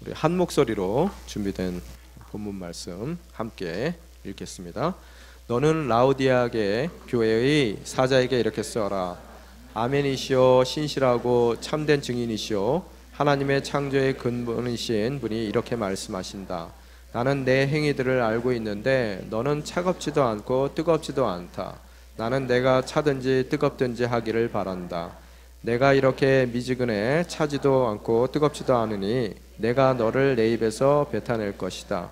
우리 한 목소리로 준비된 본문 말씀 함께 읽겠습니다. 너는 라우디아게 교회의 사자에게 이렇게 써라. 아멘이시오 신실하고 참된 증인이시오 하나님의 창조의 근본이신 분이 이렇게 말씀하신다. 나는 내 행위들을 알고 있는데 너는 차갑지도 않고 뜨겁지도 않다. 나는 내가 차든지 뜨겁든지 하기를 바란다. 내가 이렇게 미지근해 차지도 않고 뜨겁지도 않으니 내가 너를 내 입에서 뱉어낼 것이다.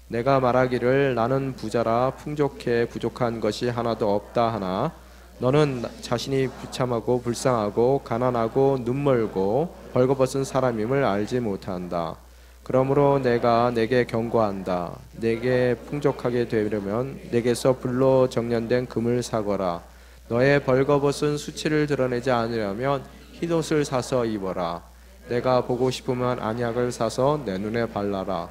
내가 말하기를 나는 부자라 풍족해 부족한 것이 하나도 없다 하나 너는 자신이 비참하고 불쌍하고 가난하고 눈멀고 벌거벗은 사람임을 알지 못한다. 그러므로 내가 내게 경고한다. 내게 풍족하게 되려면 내게서 불로 정련된 금을 사거라. 너의 벌거벗은 수치를 드러내지 않으려면 흰옷을 사서 입어라. 내가 보고 싶으면 안약을 사서 내 눈에 발라라.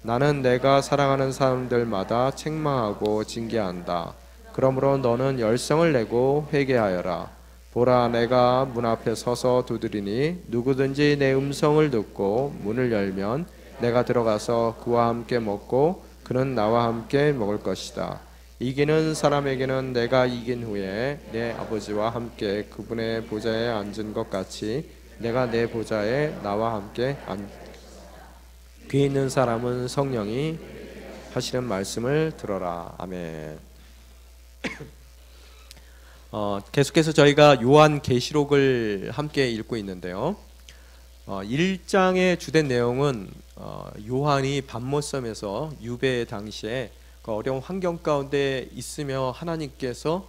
나는 내가 사랑하는 사람들마다 책망하고 징계한다. 그러므로 너는 열성을 내고 회개하여라. 보라, 내가 문 앞에 서서 두드리니 누구든지 내 음성을 듣고 문을 열면 내가 들어가서 그와 함께 먹고 그는 나와 함께 먹을 것이다. 이기는 사람에게는 내가 이긴 후에 내 아버지와 함께 그분의 보좌에 앉은 것 같이 내가 내 보좌에 나와 함께 귀 있는 사람은 성령이 하시는 말씀을 들어라. 아멘. 계속해서 저희가 요한계시록을 함께 읽고 있는데요. 1장의 주된 내용은 요한이 밤모섬에서 유배 당시에 그 어려운 환경 가운데 있으며 하나님께서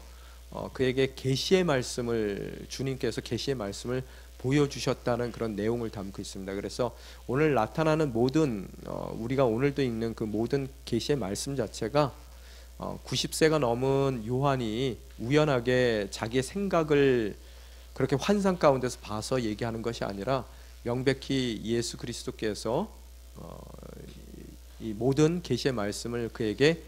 그에게 계시의 말씀을 주님께서 계시의 말씀을 보여주셨다는 그런 내용을 담고 있습니다. 그래서 오늘 나타나는 모든 우리가 오늘도 읽는 그 모든 계시의 말씀 자체가 90세가 넘은 요한이 우연하게 자기의 생각을 그렇게 환상 가운데서 봐서 얘기하는 것이 아니라 명백히 예수 그리스도께서 이 모든 계시의 말씀을 그에게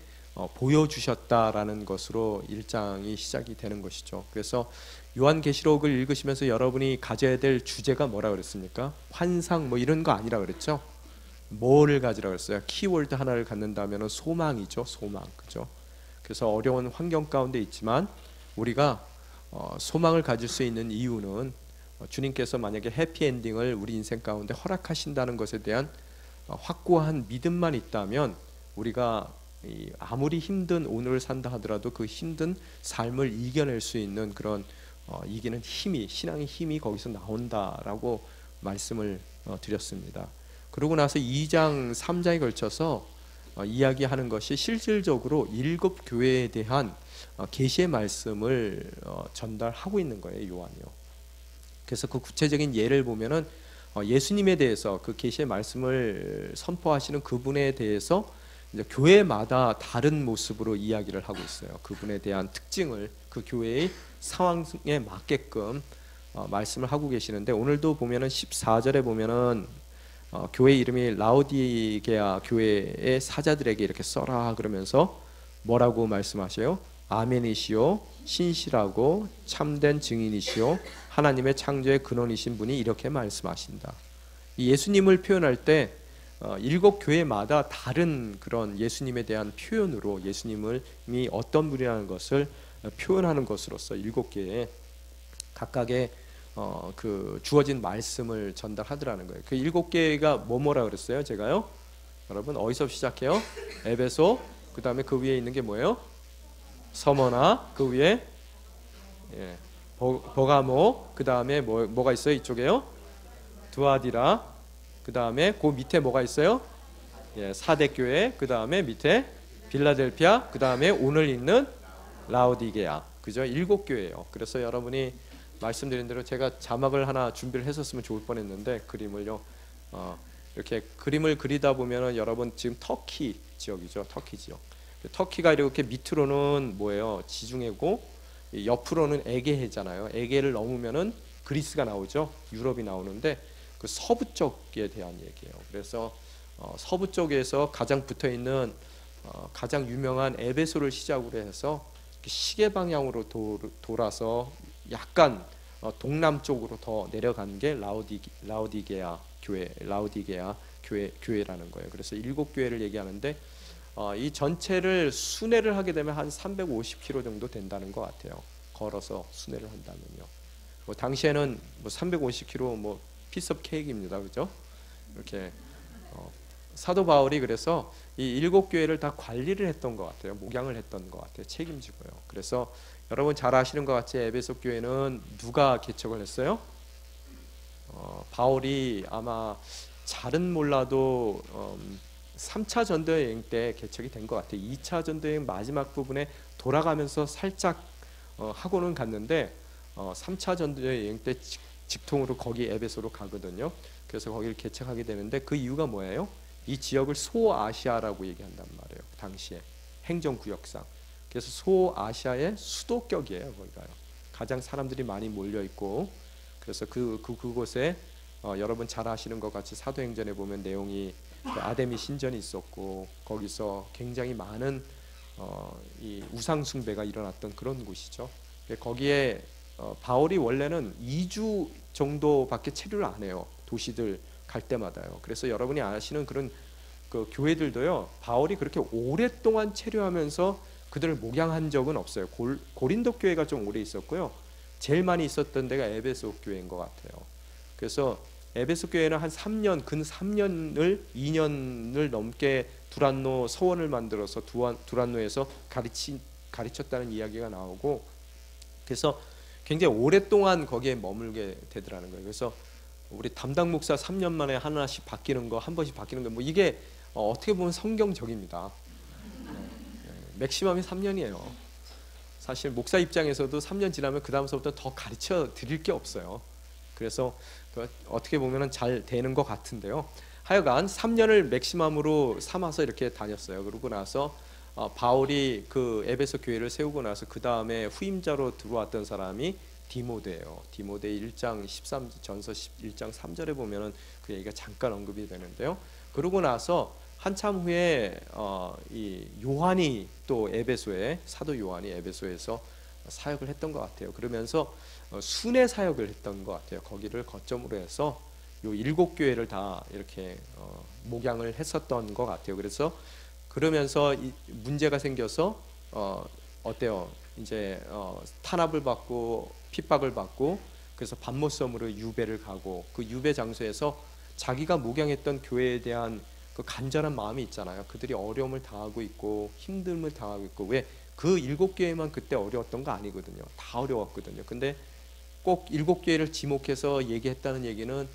보여주셨다라는 것으로 1장이 시작이 되는 것이죠. 그래서 요한계시록을 읽으시면서 여러분이 가져야 될 주제가 뭐라 그랬습니까? 환상 뭐 이런 거 아니라 그랬죠. 뭐를 가지라 그랬어요? 키워드 하나를 갖는다면 소망이죠. 소망. 그죠? 그래서 어려운 환경 가운데 있지만 우리가 소망을 가질 수 있는 이유는 주님께서 만약에 해피엔딩을 우리 인생 가운데 허락하신다는 것에 대한 확고한 믿음만 있다면 우리가 아무리 힘든 오늘을 산다 하더라도 그 힘든 삶을 이겨낼 수 있는 그런 이기는 힘이, 신앙의 힘이 거기서 나온다라고 말씀을 드렸습니다. 그러고 나서 2장 3장에 걸쳐서 이야기하는 것이 실질적으로 7 교회에 대한 계시의 말씀을 전달하고 있는 거예요, 요한이요. 그래서 그 구체적인 예를 보면은 예수님에 대해서 그 계시의 말씀을 선포하시는 그분에 대해서 이제 교회마다 다른 모습으로 이야기를 하고 있어요. 그분에 대한 특징을 그 교회의 상황에 맞게끔 말씀을 하고 계시는데 오늘도 보면은 14절에 보면은 교회 이름이 라우디게아 교회의 사자들에게 이렇게 써라 그러면서 뭐라고 말씀하셔요? 아멘이시오 신실하고 참된 증인이시오 하나님의 창조의 근원이신 분이 이렇게 말씀하신다. 이 예수님을 표현할 때 7 교회마다 다른 그런 예수님에 대한 표현으로 예수님이 어떤 분이라는 것을 표현하는 것으로서 7 개의 각각의 그 주어진 말씀을 전달하더라는 거예요. 그 7 개가 뭐라 그랬어요? 제가요? 여러분 어디서 시작해요? 에베소, 그 다음에 그 위에 있는 게 뭐예요? 서머나, 그 위에 버가모, 그 다음에 뭐가 있어요? 이쪽에요? 두아디라, 그 다음에 그 밑에 뭐가 있어요? 사대교회, 그 다음에 밑에 빌라델피아, 그 다음에 오늘 있는 라우디게아. 그죠? 7 교회예요. 그래서 여러분이 말씀드린 대로 제가 자막을 하나 준비를 했었으면 좋을 뻔했는데 그림을요. 이렇게 그림을 그리다 보면은 여러분 지금 터키 지역이죠. 터키 지역. 터키가 이렇게 밑으로는 뭐예요? 지중해고 옆으로는 에게해잖아요. 에게를 넘으면은 그리스가 나오죠. 유럽이 나오는데 그 서부 쪽에 대한 얘기예요. 그래서 서부 쪽에서 가장 붙어 있는 가장 유명한 에베소를 시작으로 해서 시계 방향으로 돌아서 약간 동남쪽으로 더 내려가는 게 라우디게아 교회, 라우디게아 교회라는 거예요. 그래서 7교회를 얘기하는데 이 전체를 순회를 하게 되면 한 350km 정도 된다는 것 같아요. 걸어서 순회를 한다면요. 뭐 당시에는 뭐 350km 뭐 피스 오브 케이크입니다, 그죠? 이렇게 사도 바울이 그래서 이 7교회를 다 관리를 했던 것 같아요. 목양을 했던 것 같아요. 책임지고요. 그래서 여러분 잘 아시는 것 같이 에베소 교회는 누가 개척을 했어요? 바울이 아마 잘은 몰라도 3차 전도여행 때 개척이 된 것 같아요. 2차 전도여행 마지막 부분에 돌아가면서 살짝 하고는 갔는데 3차 전도여행 때 직통으로 거기 에베소로 가거든요. 그래서 거기를 개척하게 되는데 그 이유가 뭐예요? 이 지역을 소아시아라고 얘기한단 말이에요. 당시에 행정구역상. 그래서 소아시아의 수도격이에요. 거기가요. 가장 사람들이 많이 몰려 있고, 그래서 그곳에 여러분 잘 아시는 것 같이 사도행전에 보면 내용이 그 아데미 신전이 있었고, 거기서 굉장히 많은 이 우상 숭배가 일어났던 그런 곳이죠. 거기에 바울이 원래는 2주 정도밖에 체류를 안 해요. 도시들 갈 때마다요. 그래서 여러분이 아시는 그런 그 교회들도요, 바울이 그렇게 오랫동안 체류하면서 그들을 목양한 적은 없어요. 고린도 교회가 좀 오래 있었고요. 제일 많이 있었던 데가 에베소 교회인 것 같아요. 그래서 에베소 교회는 한 3년, 근 3년을 2년을 넘게 두란노 서원을 만들어서 두란노에서 가르쳤다는 이야기가 나오고, 그래서 굉장히 오랫동안 거기에 머물게 되더라는 거예요. 그래서 우리 담당 목사 3년 만에 하나씩 바뀌는 거, 한 번씩 바뀌는 거, 뭐 이게 어떻게 보면 성경적입니다. 맥시멈이 3년이에요. 사실 목사 입장에서도 3년 지나면 그 다음서부터 더 가르쳐 드릴 게 없어요. 그래서 어떻게 보면 잘 되는 것 같은데요. 하여간 3년을 맥시멈으로 삼아서 이렇게 다녔어요. 그러고 나서 바울이 그 에베소 교회를 세우고 나서 그 다음에 후임자로 들어왔던 사람이 디모데예요. 디모데 1장 13 전서 1장 3절에 보면은 그 얘기가 잠깐 언급이 되는데요. 그러고 나서 한참 후에 이 요한이 또 에베소에, 사도 요한이 에베소에서 사역을 했던 것 같아요. 그러면서 순회 사역을 했던 것 같아요. 거기를 거점으로 해서 요 7교회를 다 이렇게 목양을 했었던 것 같아요. 그래서 그러면서 문제가 생겨서 어때요? 이제 탄압을 받고 핍박을 받고, 그래서 밤모섬으로 유배를 가고, 그 유배 장소에서 자기가 목양했던 교회에 대한 그 간절한 마음이 있잖아요. 그들이 어려움을 당하고 있고 힘듦을 당하고 있고, 왜 그 7교회만 그때 어려웠던 거 아니거든요. 다 어려웠거든요. 근데 꼭 7교회를 지목해서 얘기했다는 얘기는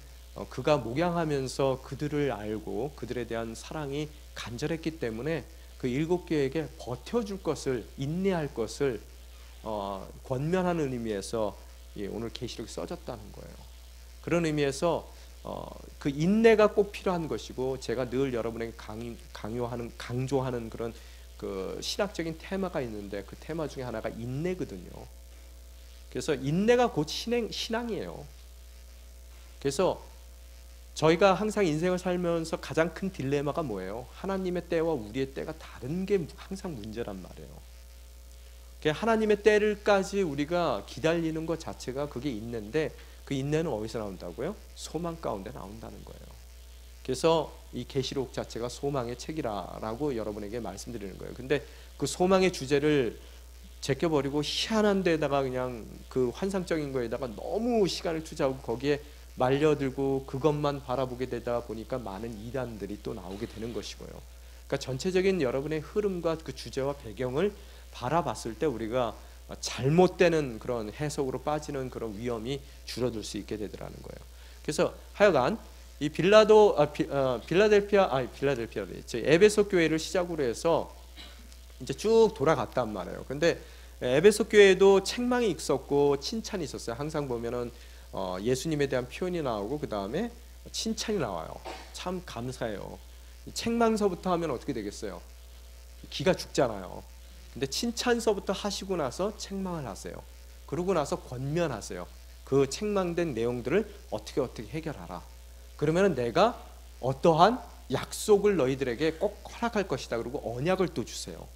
그가 목양하면서 그들을 알고 그들에 대한 사랑이 간절했기 때문에 그 7교회에게 버텨줄 것을, 인내할 것을 권면하는 의미에서 오늘 계시록이 써졌다는 거예요. 그런 의미에서 그 인내가 꼭 필요한 것이고, 제가 늘 여러분에게 강조하는 그런 그 신학적인 테마가 있는데, 그 테마 중에 하나가 인내거든요. 그래서 인내가 곧 신앙이에요. 그래서 저희가 항상 인생을 살면서 가장 큰 딜레마가 뭐예요? 하나님의 때와 우리의 때가 다른 게 항상 문제란 말이에요. 하나님의 때를까지 우리가 기다리는 것 자체가 그게 인내인데, 그 인내는 어디서 나온다고요? 소망 가운데 나온다는 거예요. 그래서 이 계시록 자체가 소망의 책이라고 여러분에게 말씀드리는 거예요. 근데 그 소망의 주제를 제껴버리고 희한한 데다가 그냥 그 환상적인 거에다가 너무 시간을 투자하고 거기에 말려들고 그것만 바라보게 되다 보니까 많은 이단들이 또 나오게 되는 것이고요. 그러니까 전체적인 여러분의 흐름과 그 주제와 배경을 바라봤을 때 우리가 잘못되는 그런 해석으로 빠지는 그런 위험이 줄어들 수 있게 되더라는 거예요. 그래서 하여간 이 빌라델피아 에베소 교회를 시작으로 해서 이제 쭉 돌아갔단 말이에요. 근데 에베소 교회에도 책망이 있었고 칭찬이 있었어요. 항상 보면은 예수님에 대한 표현이 나오고 그 다음에 칭찬이 나와요. 참 감사해요. 책망서부터 하면 어떻게 되겠어요? 기가 죽잖아요. 근데 칭찬서부터 하시고 나서 책망을 하세요. 그러고 나서 권면하세요. 그 책망된 내용들을 어떻게 해결하라. 그러면 내가 어떠한 약속을 너희들에게 꼭 허락할 것이다. 그리고 언약을 또 주세요.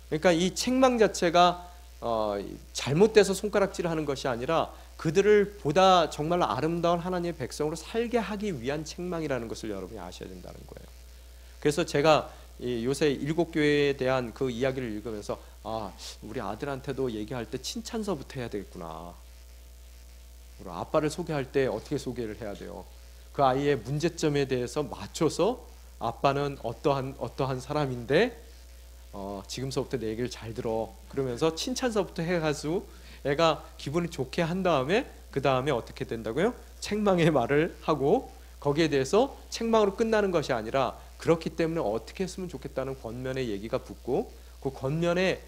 그러니까 이 책망 자체가 잘못돼서 손가락질하는 것이 아니라 그들을 보다 정말로 아름다운 하나님의 백성으로 살게 하기 위한 책망이라는 것을 여러분이 아셔야 된다는 거예요. 그래서 제가 요새 일곱 교회에 대한 그 이야기를 읽으면서 우리 아들한테도 얘기할 때 칭찬서부터 해야 되겠구나. 우리 아빠를 소개할 때 어떻게 소개를 해야 돼요? 그 아이의 문제점에 대해서 맞춰서 아빠는 어떠한 사람인데 지금서부터 내 얘기를 잘 들어. 그러면서 칭찬서부터 해가지고 애가 기분이 좋게 한 다음에 그 다음에 어떻게 된다고요? 책망의 말을 하고 거기에 대해서 책망으로 끝나는 것이 아니라 그렇기 때문에 어떻게 했으면 좋겠다는 권면의 얘기가 붙고 그 권면의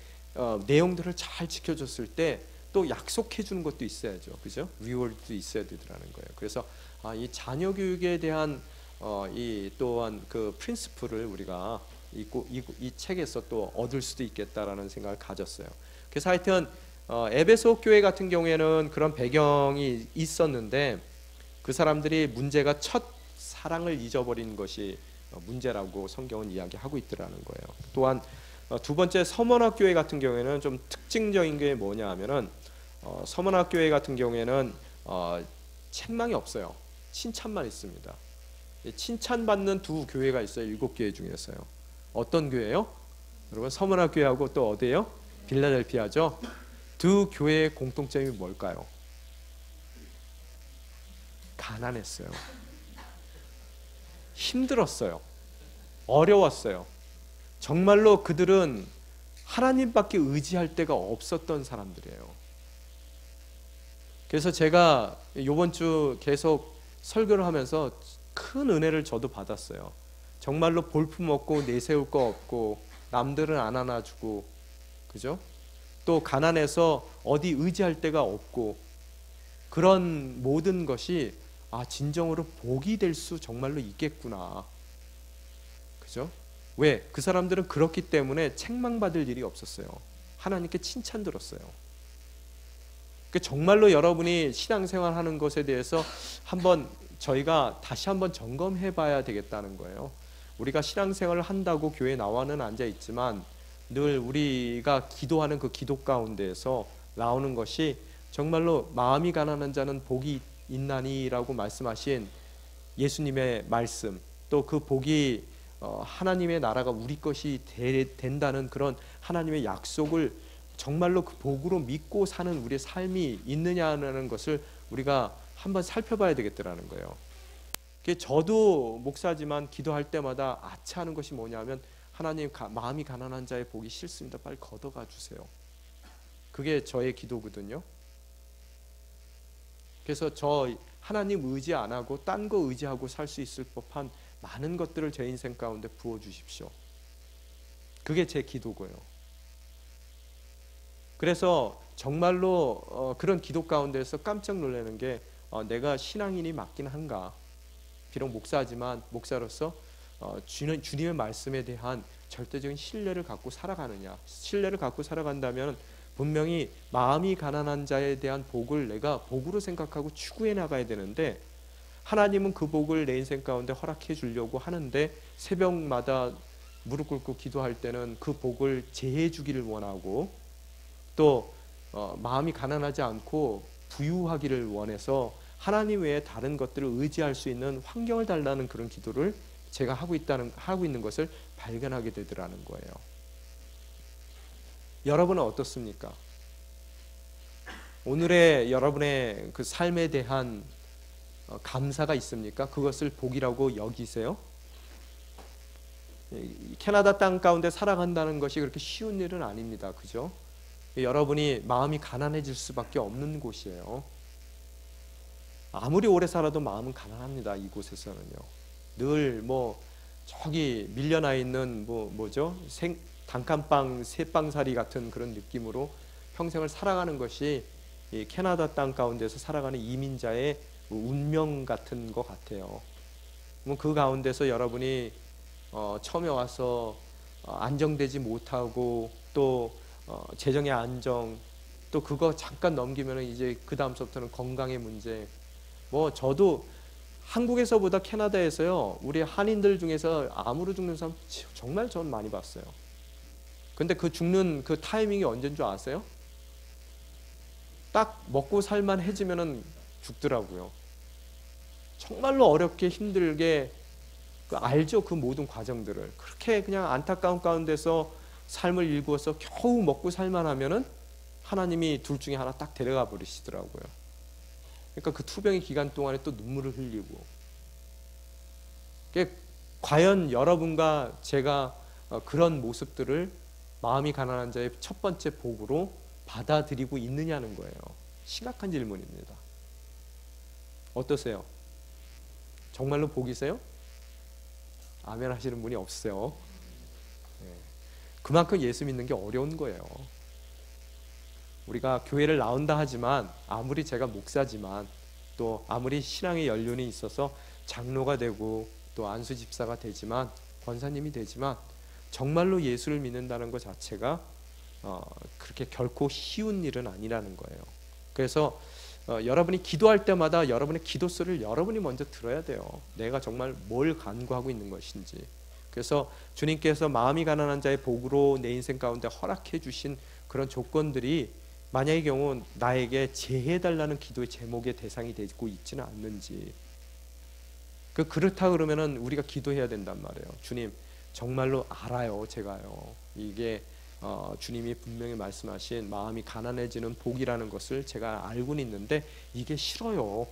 내용들을 잘 지켜줬을 때 또 약속해 주는 것도 있어야죠. 그죠? 리워드도 있어야 되더라는 거예요. 그래서 이 자녀 교육에 대한 이 또한 그 프린시플을 우리가 이 책에서 또 얻을 수도 있겠다라는 생각을 가졌어요. 그래서 하여튼 에베소 교회 같은 경우에는 그런 배경이 있었는데 그 사람들이 문제가 첫 사랑을 잊어버린 것이 문제라고 성경은 이야기하고 있더라는 거예요. 또한 두 번째 서머나 교회 같은 경우에는 좀 특징적인 게 뭐냐 하면은 서머나 교회 같은 경우에는 책망이 없어요. 칭찬만 있습니다. 칭찬받는 두 교회가 있어요. 7교회 중에서요. 어떤 교회요? 여러분 서머나 교회하고 또 어디예요? 빌라델피아죠. 두 교회의 공통점이 뭘까요? 가난했어요. 힘들었어요. 어려웠어요. 정말로 그들은 하나님밖에 의지할 데가 없었던 사람들이에요. 그래서 제가 이번 주 계속 설교를 하면서 큰 은혜를 저도 받았어요. 정말로 볼품 없고 내세울 거 없고 남들은 안 안아주고, 그죠? 또 가난해서 어디 의지할 데가 없고 그런 모든 것이 진정으로 복이 될 수 정말로 있겠구나. 그죠? 왜? 그 사람들은 그렇기 때문에 책망받을 일이 없었어요. 하나님께 칭찬 들었어요. 정말로 여러분이 신앙생활 하는 것에 대해서 저희가 다시 한번 점검해 봐야 되겠다는 거예요. 우리가 신앙생활을 한다고 교회에 나와는 앉아 있지만 늘 우리가 기도하는 그 기도 가운데에서 나오는 것이 정말로 마음이 가난한 자는 복이 있나니라고 말씀하신 예수님의 말씀, 또 그 복이 하나님의 나라가 우리 것이 된다는 그런 하나님의 약속을 정말로 그 복으로 믿고 사는 우리의 삶이 있느냐는 것을 우리가 한번 살펴봐야 되겠더라는 거예요. 저도 목사지만 기도할 때마다 아차하는 것이 뭐냐면 하나님, 마음이 가난한 자의 복이 싫습니다. 빨리 걷어가 주세요. 그게 저의 기도거든요. 그래서 저 하나님 의지 안 하고 딴 거 의지하고 살 수 있을 법한 많은 것들을 제 인생 가운데 부어 주십시오. 그게 제 기도고요. 그래서 정말로 그런 기도 가운데서 깜짝 놀라는 게 내가 신앙인이 맞긴 한가. 비록 목사지만 목사로서 주님의 말씀에 대한 절대적인 신뢰를 갖고 살아가느냐. 신뢰를 갖고 살아간다면 분명히 마음이 가난한 자에 대한 복을 내가 복으로 생각하고 추구해 나가야 되는데 하나님은 그 복을 내 인생 가운데 허락해 주려고 하는데 새벽마다 무릎 꿇고 기도할 때는 그 복을 제해 주기를 원하고 또 마음이 가난하지 않고 부유하기를 원해서 하나님 외에 다른 것들을 의지할 수 있는 환경을 달라는 그런 기도를 제가 하고 있는 것을 발견하게 되더라는 거예요. 여러분은 어떻습니까? 오늘의 여러분의 그 삶에 대한 감사가 있습니까? 그것을 복이라고 여기세요? 캐나다 땅 가운데 살아간다는 것이 그렇게 쉬운 일은 아닙니다. 그죠? 여러분이 마음이 가난해질 수밖에 없는 곳이에요. 아무리 오래 살아도 마음은 가난합니다. 이곳에서는요. 늘 저기 밀려나 있는 뭐죠? 단칸방 새빵살이 같은 그런 느낌으로 평생을 살아가는 것이 이 캐나다 땅 가운데서 살아가는 이민자의 운명 같은 것 같아요. 그 가운데서 여러분이 처음에 와서 안정되지 못하고 또 재정의 안정, 또 그거 잠깐 넘기면 이제 그 다음부터는 건강의 문제. 저도 한국에서보다 캐나다에서요, 우리 한인들 중에서 암으로 죽는 사람 정말 전 많이 봤어요. 근데 그 죽는 그 타이밍이 언제인 줄 아세요? 딱 먹고 살만해지면은 죽더라고요. 정말로 어렵게 힘들게 알죠, 그 모든 과정들을. 그렇게 그냥 안타까운 가운데서 삶을 일구어서 겨우 먹고 살만하면은 하나님이 둘 중에 하나 딱 데려가 버리시더라고요. 그러니까 그 투병의 기간 동안에 또 눈물을 흘리고. 과연 여러분과 제가 그런 모습들을 마음이 가난한 자의 첫 번째 복으로 받아들이고 있느냐는 거예요. 심각한 질문입니다. 어떠세요? 정말로 복이세요? 아멘 하시는 분이 없어요. 그만큼 예수 믿는 게 어려운 거예요. 우리가 교회를 나온다 하지만, 아무리 제가 목사지만, 또 아무리 신앙의 연륜이 있어서 장로가 되고 또 안수 집사가 되지만, 권사님이 되지만, 정말로 예수를 믿는다는 것 자체가 그렇게 결코 쉬운 일은 아니라는 거예요. 그래서 여러분이 기도할 때마다 여러분의 기도소리를 여러분이 먼저 들어야 돼요. 내가 정말 뭘 간구하고 있는 것인지. 그래서 주님께서 마음이 가난한 자의 복으로 내 인생 가운데 허락해 주신 그런 조건들이 만약의 경우 나에게 제해달라는 기도의 제목의 대상이 되고 있지는 않는지. 그렇다 그러면은 우리가 기도해야 된단 말이에요. 주님, 정말로 알아요, 제가요. 이게 주님이 분명히 말씀하신 마음이 가난해지는 복이라는 것을 제가 알고는 있는데 이게 싫어요.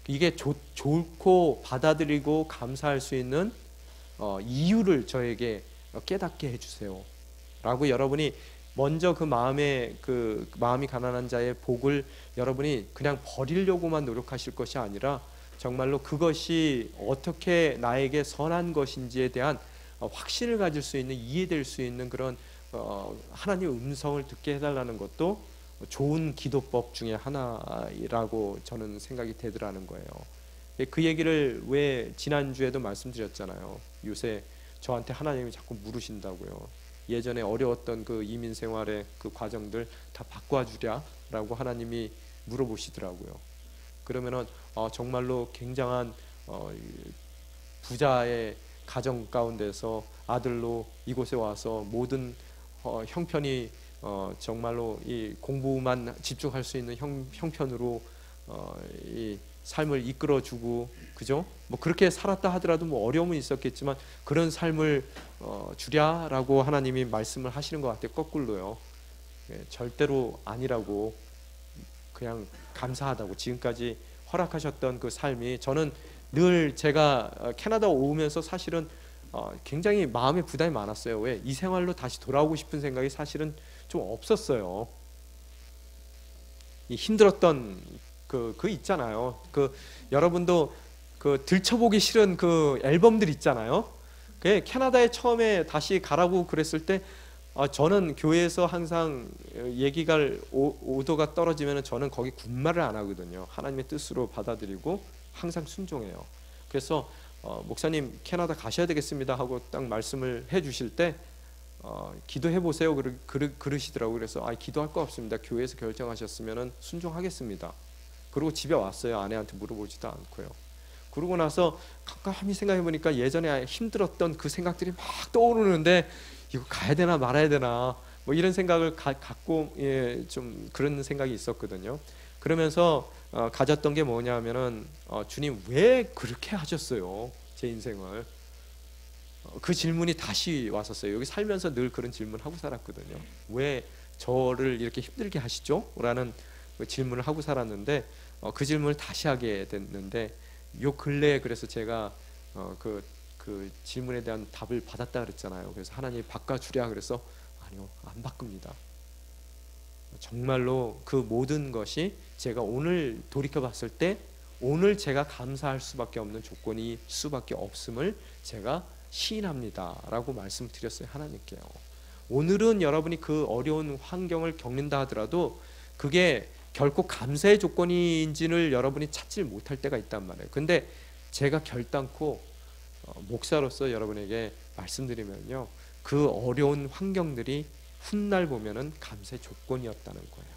이게 좋고 받아들이고 감사할 수 있는 이유를 저에게 깨닫게 해주세요 라고 여러분이 먼저 그 마음이 가난한 자의 복을 여러분이 그냥 버리려고만 노력하실 것이 아니라 정말로 그것이 어떻게 나에게 선한 것인지에 대한 확신을 가질 수 있는, 이해될 수 있는 그런 하나님의 음성을 듣게 해달라는 것도 좋은 기도법 중에 하나라고 저는 생각이 되더라는 거예요. 그 얘기를 왜 지난주에도 말씀드렸잖아요. 요새 저한테 하나님이 자꾸 물으신다고요. 예전에 어려웠던 그 이민 생활의 그 과정들 다 바꿔주랴 라고 하나님이 물어보시더라고요. 그러면은 정말로 굉장한 부자의 가정 가운데서 아들로 이곳에 와서 모든 형편이 정말로 이 공부만 집중할 수 있는 형편으로 이 삶을 이끌어주고, 그죠? 뭐 그렇게 살았다 하더라도 뭐 어려움은 있었겠지만 그런 삶을 주랴라고 하나님이 말씀을 하시는 것 같아요. 거꾸로요. 절대로 아니라고, 그냥 감사하다고, 지금까지 허락하셨던 그 삶이, 저는 늘 제가 캐나다 오면서 사실은 굉장히 마음에 부담이 많았어요. 왜? 이 생활로 다시 돌아오고 싶은 생각이 사실은 좀 없었어요. 이 힘들었던 그 있잖아요. 여러분도 들춰보기 싫은 그 앨범들 있잖아요. 캐나다에 처음에 다시 가라고 그랬을 때 저는 교회에서 항상 얘기가 오도가 떨어지면 저는 거기 군말을 안 하거든요. 하나님의 뜻으로 받아들이고 항상 순종해요. 그래서 목사님 캐나다 가셔야 되겠습니다 하고 딱 말씀을 해주실 때 기도해 보세요 그러시더라고요. 그래서 기도할 거 없습니다. 교회에서 결정하셨으면 순종하겠습니다. 그리고 집에 왔어요. 아내한테 물어보지도 않고요. 그러고 나서 깜깜히 생각해 보니까 예전에 힘들었던 그 생각들이 막 떠오르는데 이거 가야 되나 말아야 되나 뭐 이런 생각을 갖고 좀 그런 생각이 있었거든요. 그러면서 가졌던 게 뭐냐면은 주님 왜 그렇게 하셨어요? 제 인생을. 그 질문이 다시 왔었어요. 여기 살면서 늘 그런 질문하고 살았거든요. 왜 저를 이렇게 힘들게 하시죠? 라는 질문을 하고 살았는데 그 질문을 다시 하게 됐는데 요 근래에 그래서 제가 그 질문에 대한 답을 받았다 그랬잖아요. 그래서 하나님이 바꿔주랴 그래서 아니요, 안 바꿉니다. 정말로 그 모든 것이 제가 오늘 돌이켜 봤을 때 오늘 제가 감사할 수밖에 없는 조건이 수밖에 없음을 제가 시인합니다 라고 말씀드렸어요. 하나님께요. 오늘은 여러분이 그 어려운 환경을 겪는다 하더라도 그게 결코 감사의 조건인지를 여러분이 찾지 못할 때가 있단 말이에요. 근데 제가 결단코 목사로서 여러분에게 말씀드리면요, 그 어려운 환경들이 훗날 보면은 감사의 조건이었다는 거예요.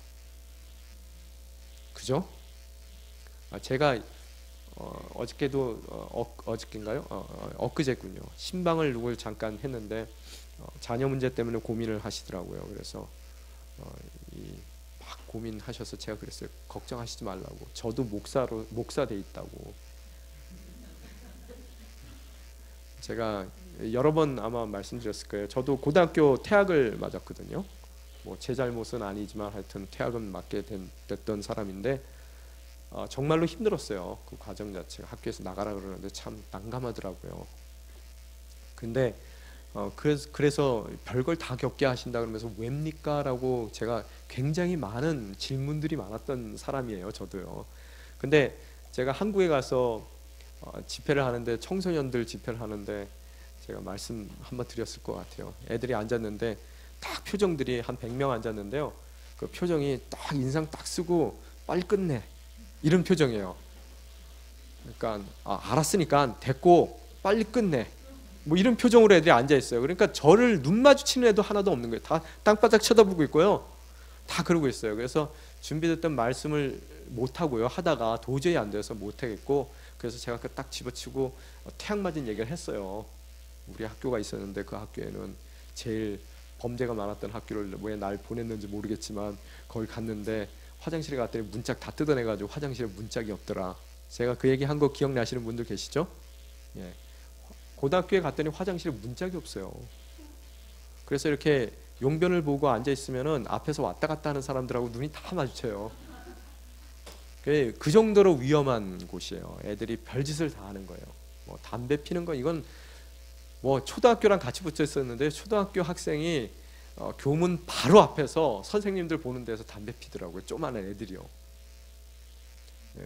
그죠? 제가 어저께도 어저께인가요? 엊그제군요. 신방을 누굴 잠깐 했는데 자녀 문제 때문에 고민을 하시더라고요. 그래서 이 막 고민하셔서 제가 그랬어요. 걱정하시지 말라고. 저도 목사 돼 있다고. 제가 여러 번 아마 말씀드렸을 거예요. 저도 고등학교 퇴학을 맞았거든요. 뭐 제 잘못은 아니지만 하여튼 퇴학은 맞게 됐던 사람인데 정말로 힘들었어요. 그 과정 자체가. 학교에서 나가라 그러는데 참 난감하더라고요. 근데 그래서 별걸 다 겪게 하신다 그러면서 왜입니까? 라고 제가 굉장히 많은 질문들이 많았던 사람이에요. 저도요. 근데 제가 한국에 가서 집회를 하는데, 청소년들 집회를 하는데 제가 말씀 한번 드렸을 것 같아요. 애들이 앉았는데 딱 표정들이 한 100명 앉았는데요. 그 표정이 딱 인상 딱 쓰고 빨리 끝내, 이런 표정이에요. 그러니까 알았으니까 됐고 빨리 끝내, 뭐 이런 표정으로 애들이 앉아 있어요. 그러니까 저를 눈 마주치는 애도 하나도 없는 거예요. 다 땅바닥 쳐다보고 있고요. 다 그러고 있어요. 그래서 준비됐던 말씀을 못 하고요. 하다가 도저히 안 돼서 못 하겠고, 그래서 제가 딱 집어치고 태양 맞은 얘기를 했어요. 우리 학교가 있었는데 그 학교에는 제일 범죄가 많았던 학교를 왜 날 보냈는지 모르겠지만 거기 갔는데 화장실에 갔더니 문짝 다 뜯어내가지고 화장실에 문짝이 없더라. 제가 그 얘기 한 거 기억나시는 분들 계시죠? 예. 고등학교에 갔더니 화장실에 문짝이 없어요. 그래서 이렇게 용변을 보고 앉아 있으면은 앞에서 왔다 갔다 하는 사람들하고 눈이 다 마주쳐요. 그 정도로 위험한 곳이에요. 애들이 별짓을 다 하는 거예요. 뭐 담배 피는 건, 이건 뭐 초등학교랑 같이 붙어 있었는데 초등학교 학생이 교문 바로 앞에서 선생님들 보는 데서 담배 피더라고요. 조그마한 애들이요.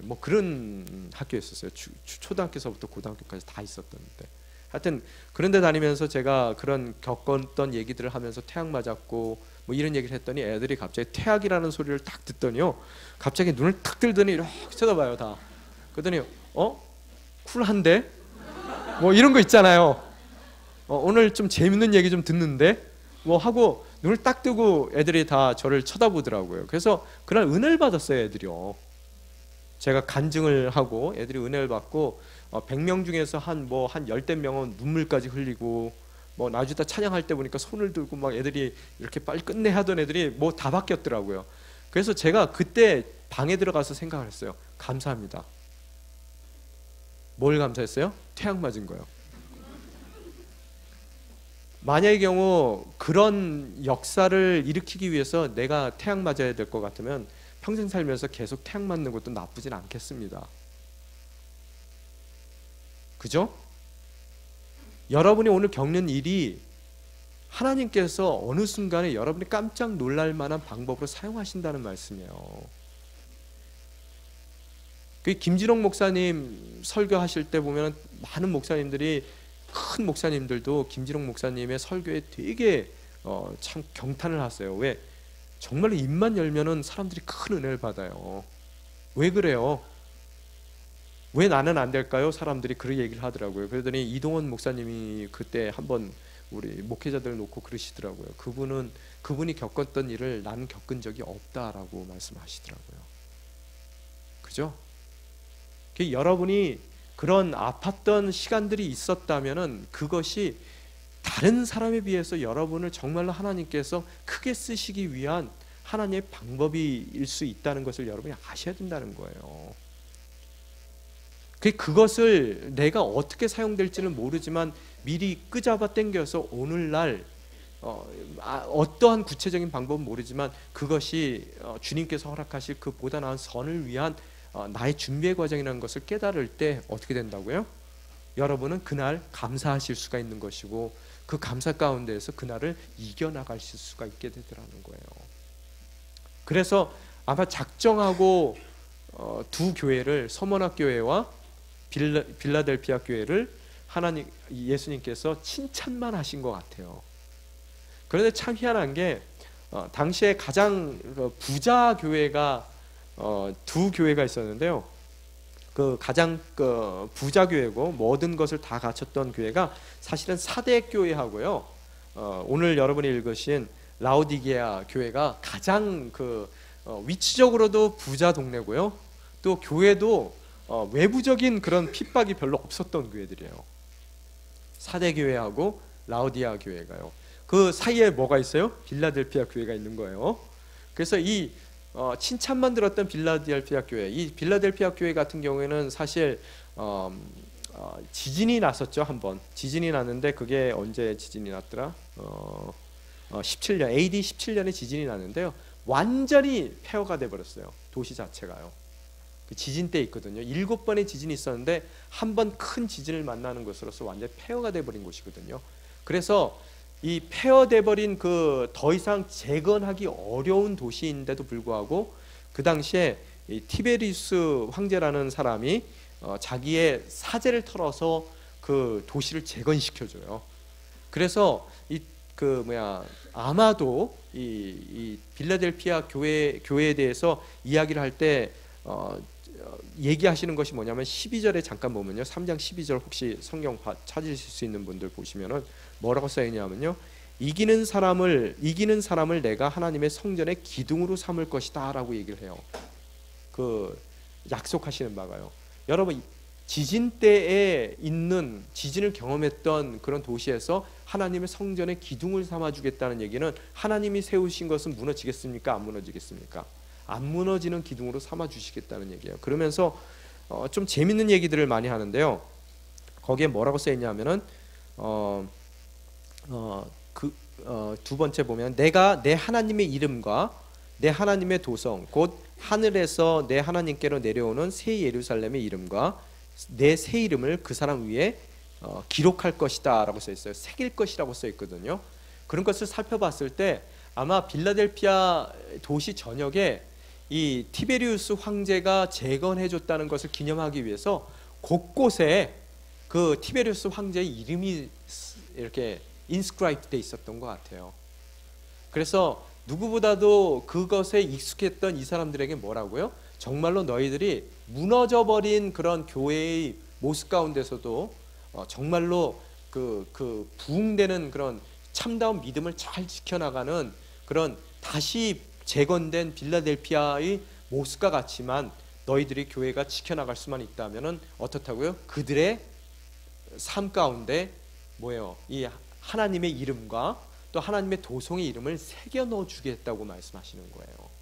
뭐 그런 학교였었어요. 초등학교에서부터 고등학교까지 다 있었던데. 하여튼 그런 데 다니면서 제가 그런 겪었던 얘기들을 하면서 태학 맞았고 뭐 이런 얘기를 했더니 애들이 갑자기 태학이라는 소리를 딱 듣더니요, 갑자기 눈을 탁 들더니 이렇게 쳐다봐요. 다. 그러더니 쿨한데? 뭐 이런 거 있잖아요. 오늘 좀 재밌는 얘기 좀 듣는데? 뭐 하고 눈을 딱 뜨고 애들이 다 저를 쳐다보더라고요. 그래서 그날 은혜를 받았어요. 애들이요. 제가 간증을 하고 애들이 은혜를 받고 100명 중에서 한 10대 명은 눈물까지 흘리고, 뭐 나주다 찬양할 때 보니까 손을 들고 막 애들이 이렇게 빨리 끝내 하던 애들이 뭐 다 바뀌었더라고요. 그래서 제가 그때 방에 들어가서 생각을 했어요. 감사합니다. 뭘 감사했어요? 태양 맞은 거요. 만약의 경우 그런 역사를 일으키기 위해서 내가 태양 맞아야 될 것 같으면 평생 살면서 계속 태양 맞는 것도 나쁘진 않겠습니다. 그죠? 여러분이 오늘 겪는 일이 하나님께서 어느 순간에 여러분이 깜짝 놀랄 만한 방법으로 사용하신다는 말씀이에요. 그 김진홍 목사님 설교하실 때 보면 많은 목사님들이, 큰 목사님들도 김진홍 목사님의 설교에 되게 참 경탄을 하세요. 왜? 정말로 입만 열면은 사람들이 큰 은혜를 받아요. 왜 그래요? 왜 나는 안 될까요? 사람들이 그런 얘기를 하더라고요. 그러더니 이동원 목사님이 그때 한번 우리 목회자들 놓고 그러시더라고요. 그분이 겪었던 일을 나는 겪은 적이 없다라고 말씀하시더라고요. 그죠? 여러분이 그런 아팠던 시간들이 있었다면은 그것이 다른 사람에 비해서 여러분을 정말로 하나님께서 크게 쓰시기 위한 하나님의 방법일 수 있다는 것을 여러분이 아셔야 된다는 거예요. 그것을 내가 어떻게 사용될지는 모르지만 미리 끄잡아 당겨서 오늘날 어떠한 구체적인 방법은 모르지만 그것이 주님께서 허락하실 그 보다 나은 선을 위한 나의 준비의 과정이라는 것을 깨달을 때 어떻게 된다고요? 여러분은 그날 감사하실 수가 있는 것이고 그 감사 가운데에서 그날을 이겨나가실 수가 있게 되더라는 거예요. 그래서 아마 작정하고 두 교회를, 서머나 교회와 빌라델피아 교회를 예수님께서 칭찬만 하신 것 같아요. 그런데 참 희한한 게 당시에 가장 부자 교회가 두 교회가 있었는데요. 그 가장 부자 교회고 모든 것을 다 갖췄던 교회가 사실은 사대 교회하고요. 오늘 여러분이 읽으신 라오디게아 교회가 가장 위치적으로도 부자 동네고요. 또 교회도 외부적인 그런 핍박이 별로 없었던 교회들이에요. 사대 교회하고 라오디게아 교회가요. 그 사이에 뭐가 있어요? 빌라델피아 교회가 있는 거예요. 그래서 이 칭찬만 들었던 빌라델피아 교회, 이 빌라델피아 교회 같은 경우에는 사실 지진이 났었죠. 한번 지진이 났는데 그게 언제 지진이 났더라? 17년 AD 17년에 지진이 났는데요. 완전히 폐허가 돼 버렸어요. 도시 자체가요. 그 지진 때 있거든요. 7번의 지진이 있었는데 한 번 큰 지진을 만나는 것으로서 완전히 폐허가 돼 버린 곳이거든요. 그래서 이 폐허돼 버린 그 더 이상 재건하기 어려운 도시인데도 불구하고 그 당시에 이 티베리우스 황제라는 사람이 자기의 사제를 털어서 그 도시를 재건시켜줘요. 그래서 아마도 이 빌라델피아 교회에 대해서 이야기를 할 때 얘기하시는 것이 뭐냐면 12절에 잠깐 보면요. 3장 12절 혹시 성경 찾으실 수 있는 분들 보시면은 뭐라고 써 있냐면요. 이기는 사람을 내가 하나님의 성전의 기둥으로 삼을 것이다라고 얘기를 해요. 그 약속하시는 바가요. 여러분 지진 때에 있는 지진을 경험했던 그런 도시에서 하나님의 성전의 기둥을 삼아 주겠다는 얘기는 하나님이 세우신 것은 무너지겠습니까? 안 무너지겠습니까? 안 무너지는 기둥으로 삼아 주시겠다는 얘기예요. 그러면서 좀 재밌는 얘기들을 많이 하는데요. 거기에 뭐라고 써 있냐면은 두 번째 보면 내가 내 하나님의 이름과 내 하나님의 도성 곧 하늘에서 내 하나님께로 내려오는 새 예루살렘의 이름과 내 새 이름을 그 사람 위에 기록할 것이다 라고 써 있어요. 새길 것이라고 써 있거든요. 그런 것을 살펴봤을 때 아마 빌라델피아 도시 전역에 이 티베리우스 황제가 재건해 줬다는 것을 기념하기 위해서 곳곳에 그 티베리우스 황제의 이름이 이렇게 인스크라이브 돼 있었던 것 같아요. 그래서 누구보다도 그것에 익숙했던 이 사람들에게 뭐라고요? 정말로 너희들이 무너져버린 그런 교회의 모습 가운데서도 정말로 그 부흥되는 그런 참다운 믿음을 잘 지켜나가는 그런 다시 재건된 빌라델피아의 모습과 같지만 너희들이 교회가 지켜나갈 수만 있다면은 어떻다고요? 그들의 삶 가운데 뭐예요? 이 하나님의 이름과 또 하나님의 도성의 이름을 새겨 넣어 주겠다고 말씀하시는 거예요.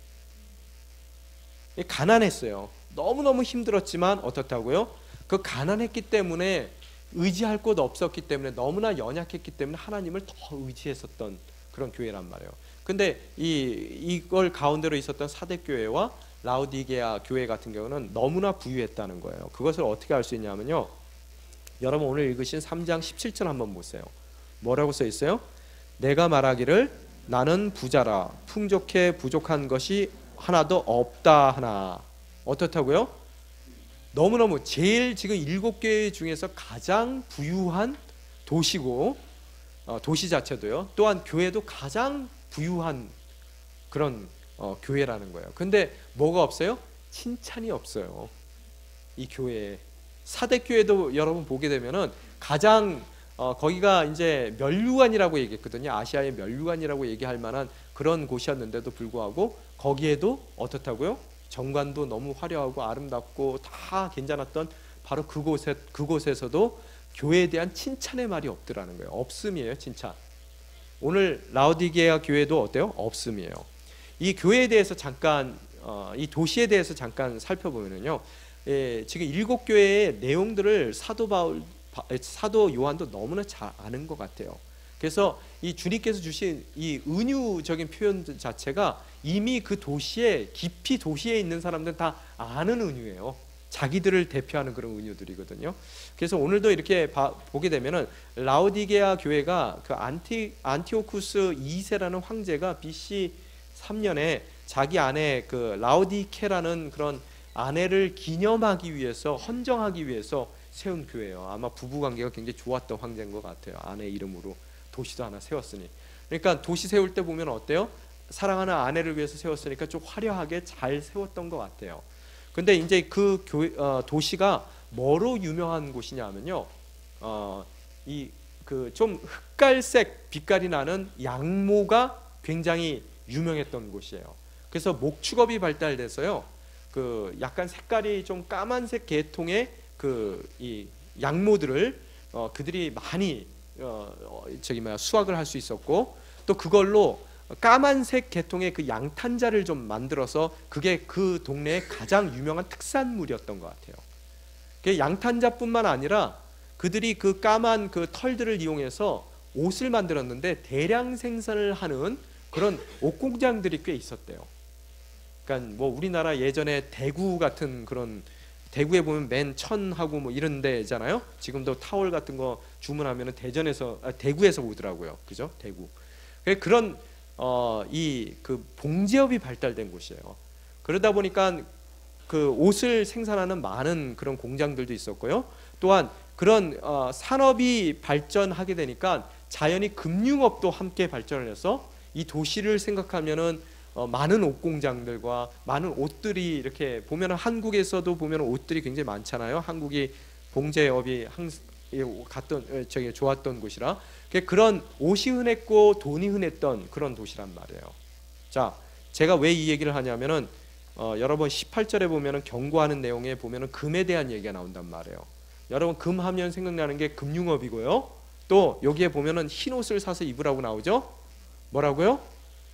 가난했어요. 너무너무 힘들었지만 어떻다고요? 그 가난했기 때문에 의지할 곳 없었기 때문에 너무나 연약했기 때문에 하나님을 더 의지했었던 그런 교회란 말이에요. 근데 이걸 가운데로 있었던 사대교회와 라우디게아 교회 같은 경우는 너무나 부유했다는 거예요. 그것을 어떻게 알 수 있냐면요. 여러분 오늘 읽으신 3장 17절 한번 보세요. 뭐라고 써 있어요? 내가 말하기를 나는 부자라 풍족해 부족한 것이 하나도 없다 하나. 어떻다고요? 너무너무 제일 지금 7개 중에서 가장 부유한 도시고 도시 자체도요. 또한 교회도 가장 부유한 그런 교회라는 거예요. 근데 뭐가 없어요? 칭찬이 없어요. 이 교회에. 사대교회도 여러분 보게 되면은 가장 거기가 이제 면류관이라고 얘기했거든요. 아시아의 면류관이라고 얘기할 만한 그런 곳이었는데도 불구하고 거기에도 어떻다고요? 정관도 너무 화려하고 아름답고 다 괜찮았던 바로 그곳에서도 교회에 대한 칭찬의 말이 없더라는 거예요. 없음이에요, 칭찬. 오늘 라우디게아 교회도 어때요? 없음이에요. 이 교회에 대해서 잠깐 이 도시에 대해서 잠깐 살펴보면요. 지금 7교회의 내용들을 사도 요한도 너무나 잘 아는 것 같아요. 그래서 이 주님께서 주신 이 은유적인 표현 자체가 이미 그 도시에 깊이 도시에 있는 사람들은 다 아는 은유예요. 자기들을 대표하는 그런 은유들이거든요. 그래서 오늘도 이렇게 보게 되면은 라우디게아 교회가 그 안티오쿠스 2세라는 황제가 BC 3년에 자기 아내 그 라우디케라는 그런 아내를 기념하기 위해서 헌정하기 위해서 세운 교회예요. 아마 부부 관계가 굉장히 좋았던 황제인 것 같아요. 아내 이름으로 도시도 하나 세웠으니. 그러니까 도시 세울 때 보면 어때요? 사랑하는 아내를 위해서 세웠으니까 좀 화려하게 잘 세웠던 것 같아요. 근데 이제 그 도시가 뭐로 유명한 곳이냐면요. 이 그 좀 흑갈색 빛깔이 나는 양모가 굉장히 유명했던 곳이에요. 그래서 목축업이 발달돼서요. 그 약간 색깔이 좀 까만색 계통의 그 이 양모들을 그들이 많이 수확을 할 수 있었고 또 그걸로 까만색 계통의 그 양탄자를 좀 만들어서 그게 그 동네의 가장 유명한 특산물이었던 것 같아요. 그 양탄자뿐만 아니라 그들이 그 까만 그 털들을 이용해서 옷을 만들었는데 대량 생산을 하는 그런 옷 공장들이 꽤 있었대요. 그러니까 뭐 우리나라 예전에 대구 같은 그런, 대구에 보면 맨천하고 뭐 이런 데잖아요. 지금도 타월 같은 거 주문하면은 대구에서 오더라고요. 그죠? 대구. 그런 이 그 봉제업이 발달된 곳이에요. 그러다 보니까 그 옷을 생산하는 많은 그런 공장들도 있었고요. 또한 그런 산업이 발전하게 되니까 자연히 금융업도 함께 발전을 해서 이 도시를 생각하면은 많은 옷 공장들과 많은 옷들이 이렇게 보면은 한국에서도 보면은 옷들이 굉장히 많잖아요. 한국이 봉제업이 좋았던 곳이라 그런 옷이 흔했고 돈이 흔했던 그런 도시란 말이에요. 자, 제가 왜 이 얘기를 하냐면은 여러분 18절에 보면은 경고하는 내용에 보면은 금에 대한 얘기가 나온단 말이에요. 여러분 금 하면 생각나는 게 금융업이고요. 또 여기에 보면은 흰 옷을 사서 입으라고 나오죠. 뭐라고요?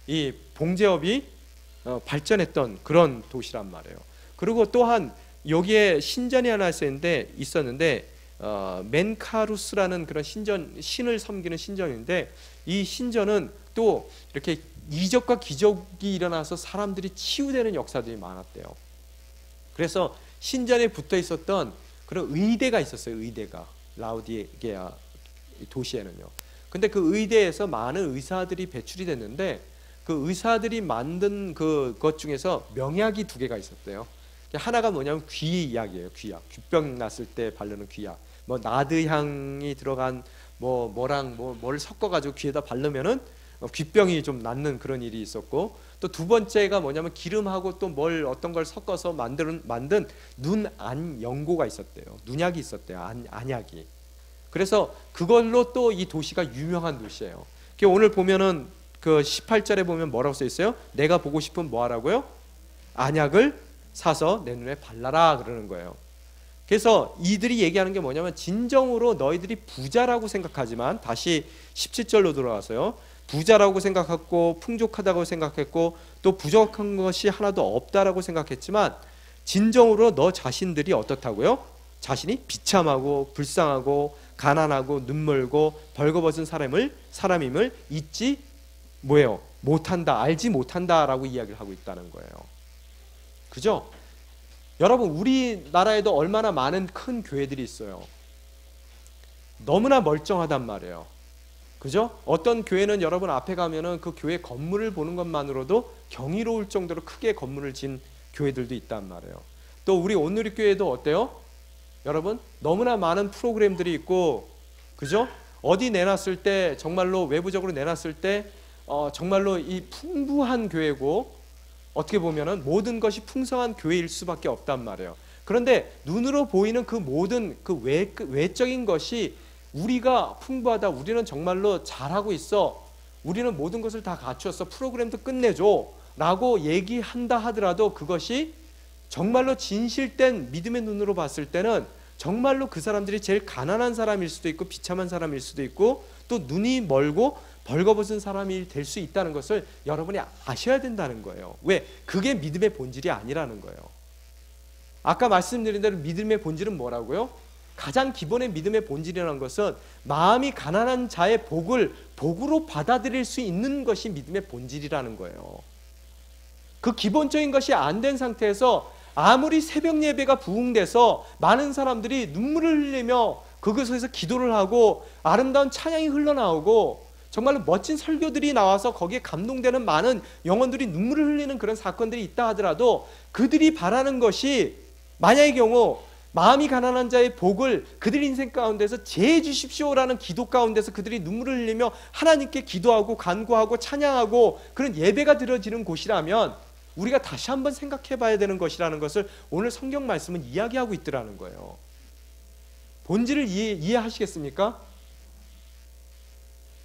이 봉제업이 발전했던 그런 도시란 말이에요. 그리고 또한 여기에 신전이 하나 있었는데 멘카루스라는 그런 신을 섬기는 신전인데 이 신전은 또 이렇게 이적과 기적이 일어나서 사람들이 치유되는 역사들이 많았대요. 그래서 신전에 붙어 있었던 그런 의대가 있었어요. 의대가 라우디게아 도시에는요. 근데 그 의대에서 많은 의사들이 배출이 됐는데 그 의사들이 만든 그것 중에서 명약이 2개가 있었대요. 하나가 뭐냐면 귀약이에요. 귀약. 귀병 났을 때 바르는 귀약. 뭐 나드 향이 들어간 뭘 섞어가지고 귀에다 바르면은 귀병이 좀 낫는 그런 일이 있었고, 또 2번째가 뭐냐면 기름하고 또 어떤 걸 섞어서 만든 눈안 연고가 있었대요. 눈약이 있었대요. 안약이. 그래서 그걸로 또 이 도시가 유명한 도시예요. 오늘 보면은 그 18절에 보면 뭐라고 써 있어요? 내가 보고 싶으면 뭐 하라고요? 안약을 사서 내 눈에 발라라 그러는 거예요. 그래서 이들이 얘기하는 게 뭐냐면 진정으로 너희들이 부자라고 생각하지만, 다시 17절로 돌아와서요, 부자라고 생각했고 풍족하다고 생각했고 또 부족한 것이 하나도 없다라고 생각했지만 진정으로 너 자신들이 어떻다고요? 자신이 비참하고 불쌍하고 가난하고 눈멀고 벌거벗은 사람임을 잊지 못한다, 알지 못한다라고 이야기를 하고 있다는 거예요. 그죠? 여러분 우리나라에도 얼마나 많은 큰 교회들이 있어요. 너무나 멀쩡하단 말이에요. 그죠? 어떤 교회는 여러분 앞에 가면은 그 교회 건물을 보는 것만으로도 경이로울 정도로 크게 건물을 진 교회들도 있단 말이에요. 또 우리 온누리교회도 어때요? 여러분 너무나 많은 프로그램들이 있고, 그죠? 어디 내놨을 때 정말로 외부적으로 내놨을 때 정말로 이 풍부한 교회고, 어떻게 보면은 모든 것이 풍성한 교회일 수밖에 없단 말이에요. 그런데 눈으로 보이는 그 모든 그 외적인 것이 우리가 풍부하다, 우리는 정말로 잘하고 있어, 우리는 모든 것을 다 갖추었어, 프로그램도 끝내줘 라고 얘기한다 하더라도 그것이 정말로 진실된 믿음의 눈으로 봤을 때는 정말로 그 사람들이 제일 가난한 사람일 수도 있고 비참한 사람일 수도 있고 또 눈이 멀고 벌거벗은 사람이 될 수 있다는 것을 여러분이 아셔야 된다는 거예요. 왜? 그게 믿음의 본질이 아니라는 거예요. 아까 말씀드린 대로 믿음의 본질은 뭐라고요? 가장 기본의 믿음의 본질이라는 것은 마음이 가난한 자의 복을 복으로 받아들일 수 있는 것이 믿음의 본질이라는 거예요. 그 기본적인 것이 안 된 상태에서 아무리 새벽 예배가 부흥돼서 많은 사람들이 눈물을 흘리며 그곳에서 기도를 하고 아름다운 찬양이 흘러나오고 정말로 멋진 설교들이 나와서 거기에 감동되는 많은 영혼들이 눈물을 흘리는 그런 사건들이 있다 하더라도 그들이 바라는 것이 만약의 경우 마음이 가난한 자의 복을 그들 인생 가운데서 제해 주십시오라는 기도 가운데서 그들이 눈물을 흘리며 하나님께 기도하고 간구하고 찬양하고 그런 예배가 드려지는 곳이라면 우리가 다시 한번 생각해 봐야 되는 것이라는 것을 오늘 성경 말씀은 이야기하고 있더라는 거예요. 본질을 이해하시겠습니까?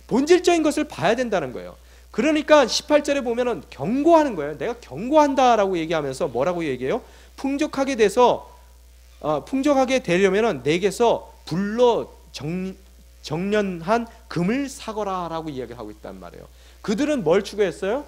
본질적인 것을 봐야 된다는 거예요. 그러니까 18절에 보면은 경고하는 거예요. 내가 경고한다라고 얘기하면서 뭐라고 얘기해요? 풍족하게 되려면은 내게서 불로 정련한 금을 사거라 라고 이야기를 하고 있단 말이에요. 그들은 뭘 추구했어요?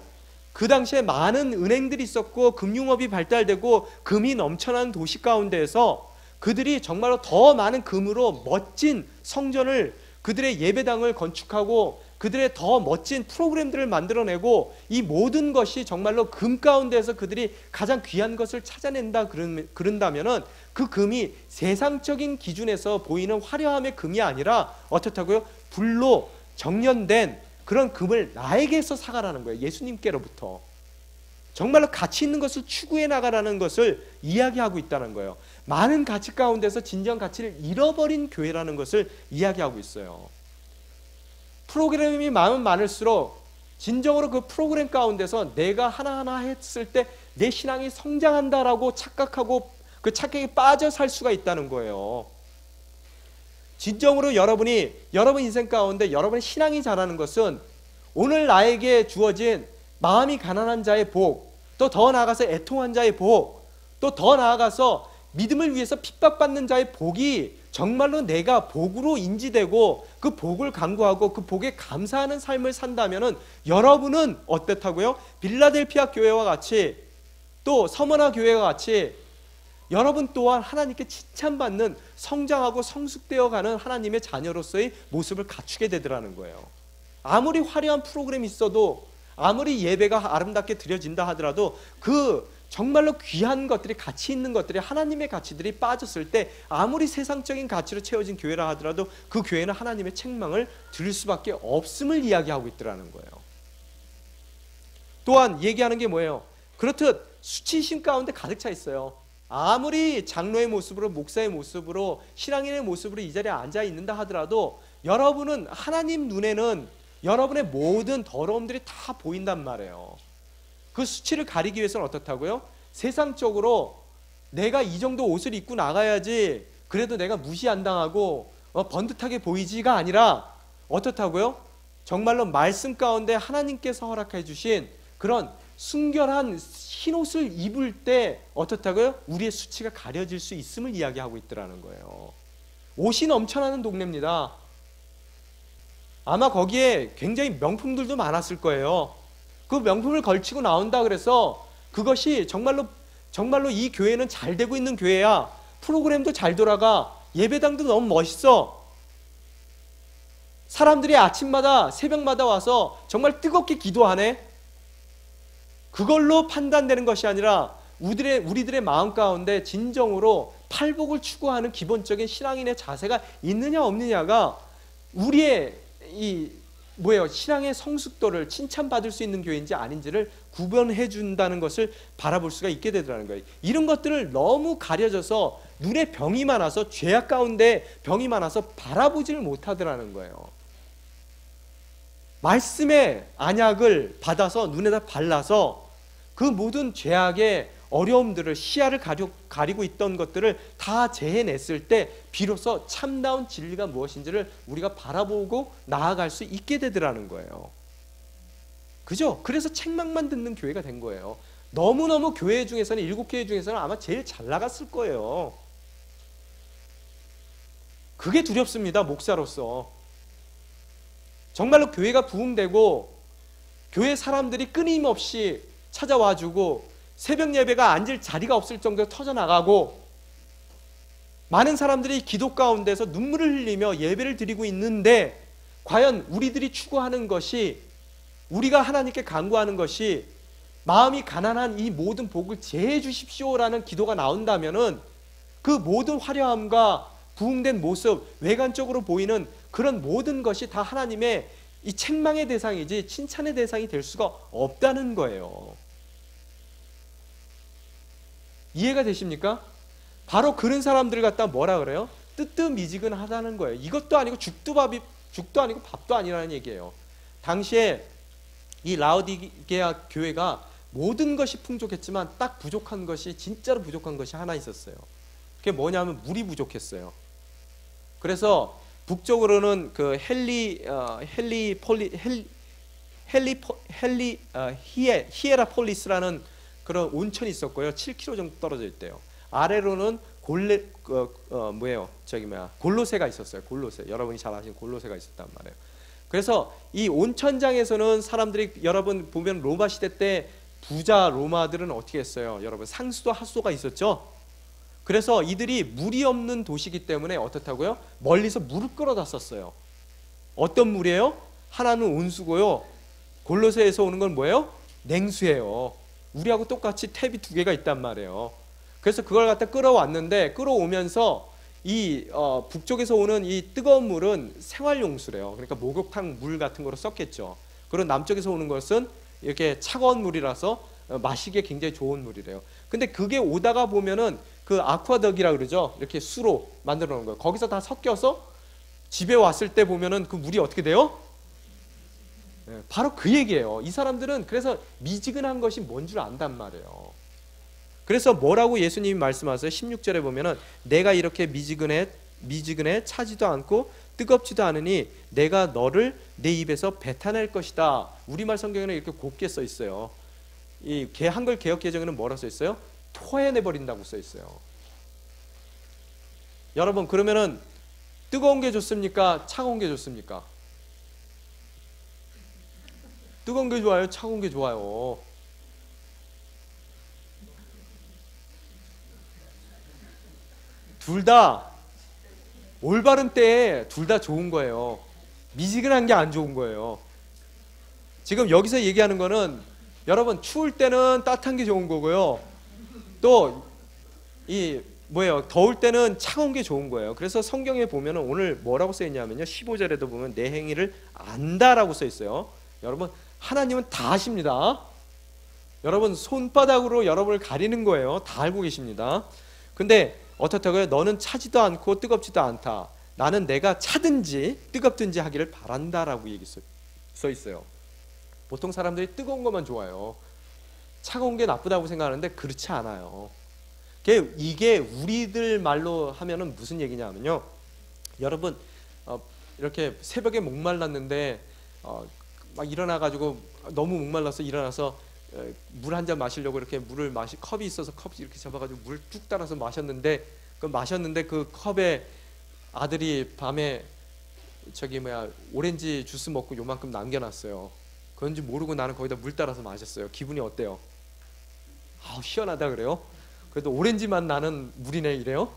그 당시에 많은 은행들이 있었고 금융업이 발달되고 금이 넘쳐나는 도시 가운데에서 그들이 정말로 더 많은 금으로 멋진 성전을, 그들의 예배당을 건축하고 그들의 더 멋진 프로그램들을 만들어내고, 이 모든 것이 정말로 금 가운데서 그들이 가장 귀한 것을 찾아낸다 그런다면은 그 금이 세상적인 기준에서 보이는 화려함의 금이 아니라 어떻다고요? 불로 정련된 그런 금을 나에게서 사가라는 거예요. 예수님께로부터. 정말로 가치 있는 것을 추구해 나가라는 것을 이야기하고 있다는 거예요. 많은 가치 가운데서 진정 가치를 잃어버린 교회라는 것을 이야기하고 있어요. 프로그램이 많으면 많을수록 진정으로 그 프로그램 가운데서 내가 하나하나 했을 때 내 신앙이 성장한다라고 착각하고 그 착각에 빠져 살 수가 있다는 거예요. 진정으로 여러분 인생 가운데 여러분의 신앙이 자라는 것은 오늘 나에게 주어진 마음이 가난한 자의 복, 또 더 나아가서 애통한 자의 복, 또 더 나아가서 믿음을 위해서 핍박받는 자의 복이 정말로 내가 복으로 인지되고 그 복을 간구하고 그 복에 감사하는 삶을 산다면은 여러분은 어떻다고요? 빌라델피아 교회와 같이, 또 서머나 교회와 같이 여러분 또한 하나님께 칭찬받는, 성장하고 성숙되어가는 하나님의 자녀로서의 모습을 갖추게 되더라는 거예요. 아무리 화려한 프로그램이 있어도, 아무리 예배가 아름답게 드려진다 하더라도 그 정말로 귀한 것들이, 가치 있는 것들이, 하나님의 가치들이 빠졌을 때 아무리 세상적인 가치로 채워진 교회라 하더라도 그 교회는 하나님의 책망을 들을 수밖에 없음을 이야기하고 있더라는 거예요. 또한 얘기하는 게 뭐예요? 그렇듯 수치심 가운데 가득 차 있어요. 아무리 장로의 모습으로, 목사의 모습으로, 신앙인의 모습으로 이 자리에 앉아 있는다 하더라도 여러분은 하나님 눈에는 여러분의 모든 더러움들이 다 보인단 말이에요. 그 수치를 가리기 위해서는 어떻다고요? 세상적으로 내가 이 정도 옷을 입고 나가야지 그래도 내가 무시 안 당하고 번듯하게 보이지가 아니라 어떻다고요? 정말로 말씀 가운데 하나님께서 허락해 주신 그런 순결한 흰옷을 입을 때 어떻다고요? 우리의 수치가 가려질 수 있음을 이야기하고 있더라는 거예요. 옷이 넘쳐나는 동네입니다. 아마 거기에 굉장히 명품들도 많았을 거예요. 그 명품을 걸치고 나온다 그래서 그것이 정말로 이 교회는 잘 되고 있는 교회야, 프로그램도 잘 돌아가, 예배당도 너무 멋있어, 사람들이 아침마다 새벽마다 와서 정말 뜨겁게 기도하네, 그걸로 판단되는 것이 아니라 우리들의 마음 가운데 진정으로 팔복을 추구하는 기본적인 신앙인의 자세가 있느냐 없느냐가 우리의 신앙의 성숙도를 칭찬받을 수 있는 교회인지 아닌지를 구분해 준다는 것을 바라볼 수가 있게 되더라는 거예요. 이런 것들을 너무 가려져서 눈에 병이 많아서, 죄악 가운데 병이 많아서 바라보지를 못하더라는 거예요. 말씀의 안약을 받아서 눈에다 발라서 그 모든 죄악의 어려움들을, 시야를 가리고 있던 것들을 다 재해냈을 때 비로소 참다운 진리가 무엇인지를 우리가 바라보고 나아갈 수 있게 되더라는 거예요. 그죠? 그래서 책망만 듣는 교회가 된 거예요. 너무너무 교회 중에서는, 7교회 중에서는 아마 제일 잘 나갔을 거예요. 그게 두렵습니다, 목사로서. 정말로 교회가 부흥되고 교회 사람들이 끊임없이 찾아와주고 새벽 예배가 앉을 자리가 없을 정도로 터져나가고 많은 사람들이 기도 가운데서 눈물을 흘리며 예배를 드리고 있는데, 과연 우리들이 추구하는 것이, 우리가 하나님께 간구하는 것이 마음이 가난한 이 모든 복을 제해 주십시오라는 기도가 나온다면은 그 모든 화려함과 부흥된 모습, 외관적으로 보이는 그런 모든 것이 다 하나님의 이 책망의 대상이지 칭찬의 대상이 될 수가 없다는 거예요. 이해가 되십니까? 바로 그런 사람들을 갖다 뭐라 그래요? 뜨뜻미지근하다는 거예요. 이것도 아니고 죽도 아니고 밥도 아니라는 얘기예요. 당시에 이 라오디게아 교회가 모든 것이 풍족했지만 딱 부족한 것이, 진짜로 부족한 것이 하나 있었어요. 그게 뭐냐면 물이 부족했어요. 그래서 북쪽으로는 그 히에라폴리스라는 그런 온천이 있었고요. 7km 정도 떨어져 있대요. 아래로는 골로새가 있었어요. 골로새. 여러분이 잘 아시는 골로새가 있었단 말이에요. 그래서 이 온천장에서는 사람들이, 여러분 보면 로마 시대 때 부자 로마들은 어떻게 했어요? 여러분 상수도 하수도가 있었죠. 그래서 이들이 물이 없는 도시이기 때문에 어떻다고요? 멀리서 물을 끌어다 썼어요. 어떤 물이에요? 하나는 온수고요, 골로새에서 오는 건 뭐예요? 냉수예요. 우리하고 똑같이 탭이 2개가 있단 말이에요. 그래서 그걸 갖다 끌어왔는데, 끌어오면서 이 북쪽에서 오는 이 뜨거운 물은 생활용수래요. 그러니까 목욕탕 물 같은 거로 썼겠죠. 그리고 남쪽에서 오는 것은 이렇게 차가운 물이라서 마시기에 굉장히 좋은 물이래요. 근데 그게 오다가 보면은 그 아쿠아덕이라 그러죠. 이렇게 수로 만들어 놓은 거예요. 거기서 다 섞여서 집에 왔을 때 보면은 그 물이 어떻게 돼요? 바로 그 얘기예요. 이 사람들은 그래서 미지근한 것이 뭔 줄 안단 말이에요. 그래서 뭐라고 예수님이 말씀하세요? 16절에 보면은 내가 이렇게 미지근해 차지도 않고 뜨겁지도 않으니 내가 너를 내 입에서 뱉어낼 것이다. 우리말 성경에는 이렇게 곱게 써 있어요. 이 한글 개역 개정에는 뭐라 써 있어요? 토해내 버린다고 써 있어요. 여러분, 그러면은 뜨거운 게 좋습니까? 차가운 게 좋습니까? 뜨거운 게 좋아요? 차가운 게 좋아요? 둘 다 올바른 때에 둘 다 좋은 거예요. 미지근한 게 안 좋은 거예요. 지금 여기서 얘기하는 거는, 여러분 추울 때는 따뜻한 게 좋은 거고요, 또 더울 때는 차가운 게 좋은 거예요. 그래서 성경에 보면은 오늘 뭐라고 써 있냐면요, 15절에도 보면 내 행위를 안다라고 써 있어요. 여러분, 하나님은 다 아십니다. 여러분 손바닥으로 여러분을 가리는 거예요. 다 알고 계십니다. 근데 어떻다고요? 너는 차지도 않고 뜨겁지도 않다. 나는 내가 차든지 뜨겁든지 하기를 바란다라고 얘기 써 있어요. 보통 사람들이 뜨거운 것만 좋아해요. 차가운 게 나쁘다고 생각하는데 그렇지 않아요. 이게 우리들 말로 하면은 무슨 얘기냐면요, 여러분 이렇게 새벽에 목말랐는데 막 일어나가지고 너무 목말라서 일어나서 물 한 잔 마시려고 이렇게 컵이 있어서 컵 이렇게 잡아가지고 물 뚝 따라서 마셨는데 그 컵에 아들이 밤에 오렌지 주스 먹고 요만큼 남겨놨어요. 그런지 모르고 나는 거기다 물 따라서 마셨어요. 기분이 어때요? 아우 시원하다 그래요? 그래도 오렌지 맛 나는 물이네 이래요?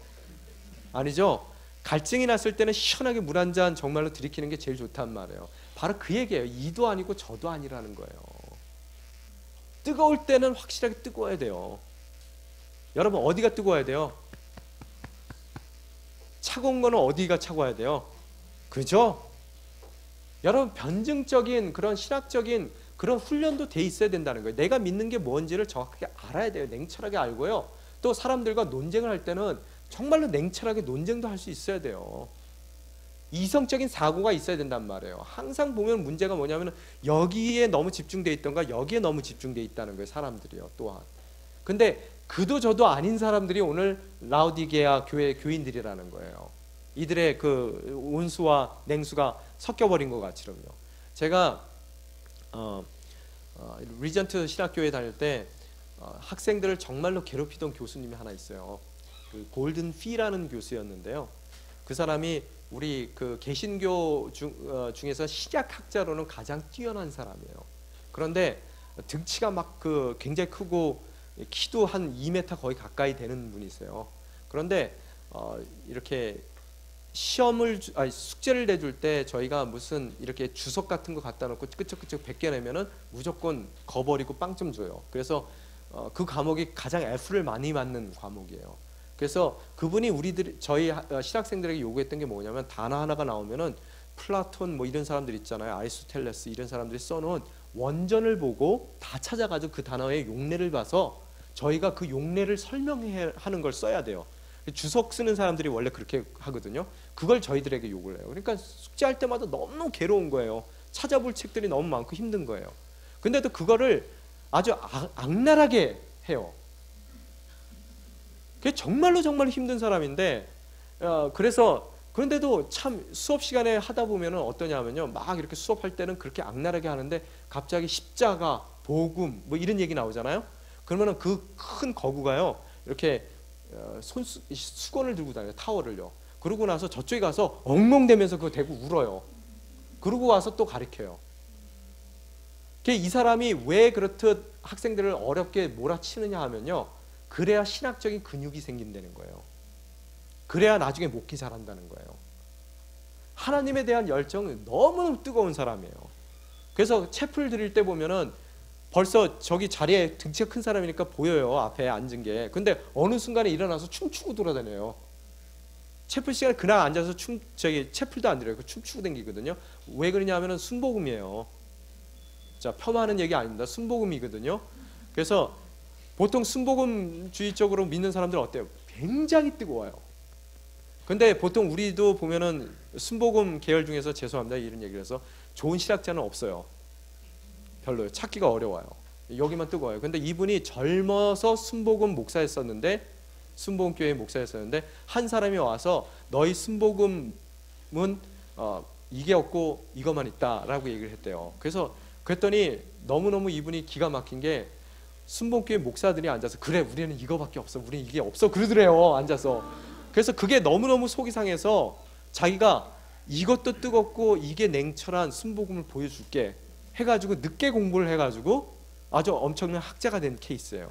아니죠. 갈증이 났을 때는 시원하게 물 한 잔 정말로 들이키는 게 제일 좋단 말이에요. 바로 그 얘기예요. 이도 아니고 저도 아니라는 거예요. 뜨거울 때는 확실하게 뜨거워야 돼요. 여러분 어디가 뜨거워야 돼요? 차가운 거는 어디가 차가워야 돼요? 그죠? 여러분 변증적인 그런 신학적인 그런 훈련도 돼 있어야 된다는 거예요. 내가 믿는 게 뭔지를 정확하게 알아야 돼요. 냉철하게 알고요. 또 사람들과 논쟁을 할 때는 정말로 냉철하게 논쟁도 할 수 있어야 돼요. 이성적인 사고가 있어야 된단 말이에요. 항상 보면 문제가 뭐냐면 여기에 너무 집중돼 있던가 여기에 너무 집중돼 있다는 거예요. 사람들이요. 또한. 근데 그도 저도 아닌 사람들이 오늘 라우디게아 교회 교인들이라는 거예요. 이들의 그 온수와 냉수가 섞여버린 것 같이럼요. 제가 리전트 신학교에 다닐 때 학생들을 정말로 괴롭히던 교수님이 하나 있어요. 그 골든 피라는 교수였는데요. 그 사람이 우리 그 개신교 중에서 신약학자로는 가장 뛰어난 사람이에요. 그런데 등치가 막 그 굉장히 크고 키도 한 2m 거의 가까이 되는 분이세요. 그런데 이렇게 숙제를 내줄 때 저희가 무슨 이렇게 주석 같은 거 갖다 놓고 끄적끄적 벗겨내면은 무조건 거버리고 빵 좀 줘요. 그래서 그 과목이 가장 F를 많이 맞는 과목이에요. 그래서 그분이 저희 신학생들에게 요구했던 게 뭐냐면 단어 하나가 나오면은 플라톤 뭐 이런 사람들 있잖아요. 아리스토텔레스 이런 사람들이 써놓은 원전을 보고 다 찾아가지고 그 단어의 용례를 봐서 저희가 그 용례를 설명하는 걸 써야 돼요. 주석 쓰는 사람들이 원래 그렇게 하거든요. 그걸 저희들에게 요구를 해요. 그러니까 숙제할 때마다 너무 괴로운 거예요. 찾아볼 책들이 너무 많고 힘든 거예요. 근데도 그거를 아주 악랄하게 해요. 그게 정말로 힘든 사람인데 그런데도 참 수업 시간에 하다 보면은 어떠냐면요, 막 이렇게 수업할 때는 그렇게 악랄하게 하는데 갑자기 십자가, 복음 뭐 이런 얘기 나오잖아요. 그러면은 그 큰 거구가요 이렇게 수건을 들고 다녀요. 타월을요. 그러고 나서 저쪽에 가서 엉엉대면서 그거 대고 울어요. 그러고 와서 또 가르쳐요. 이 사람이 왜 그렇듯 학생들을 어렵게 몰아치느냐 하면요, 그래야 신학적인 근육이 생긴다는 거예요. 그래야 나중에 목회 잘한다는 거예요. 하나님에 대한 열정은 너무너무 뜨거운 사람이에요. 그래서 채플 드릴 때 보면은 벌써 저기 자리에 등치가 큰 사람이니까 보여요, 앞에 앉은 게. 근데 어느 순간에 일어나서 춤추고 돌아다녀요. 채플 시간에 그냥 앉아서 채플도 안 드려요. 춤추고 다니거든요. 왜 그러냐 하면은 순복음이에요. 자, 폄하하는 얘기 아닙니다. 순복음이거든요. 그래서 보통 순복음주의적으로 믿는 사람들은 어때요? 굉장히 뜨거워요. 근데 보통 우리도 보면은 순복음 계열 중에서, 죄송합니다 이런 얘기를 해서, 좋은 신학자는 없어요. 별로요. 찾기가 어려워요. 여기만 뜨거워요. 근데 이분이 젊어서 순복음 목사였었는데, 순복음교회 목사였었는데, 한 사람이 와서 너희 순복음은 이게 없고 이것만 있다라고 얘기를 했대요. 그랬더니 너무너무 이분이 기가 막힌 게, 순복음교회 목사들이 앉아서 그래 우리는 이거밖에 없어, 우리는 이게 없어 그러더래요, 앉아서. 그래서 그게 너무너무 속이 상해서 자기가 이것도 뜨겁고 이게 냉철한 순복음을 보여줄게 해가지고 늦게 공부를 해가지고 아주 엄청난 학자가 된 케이스예요.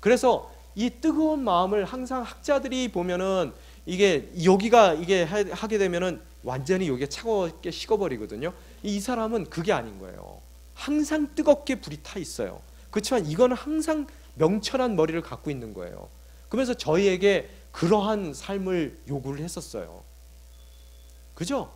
그래서 이 뜨거운 마음을 항상 학자들이 보면은 이게 여기가 이게 하게 되면은 완전히 여기가 차갑게 식어버리거든요. 이 사람은 그게 아닌 거예요. 항상 뜨겁게 불이 타 있어요. 그렇지만 이거는 항상 명철한 머리를 갖고 있는 거예요. 그러면서 저희에게 그러한 삶을 요구를 했었어요. 그죠?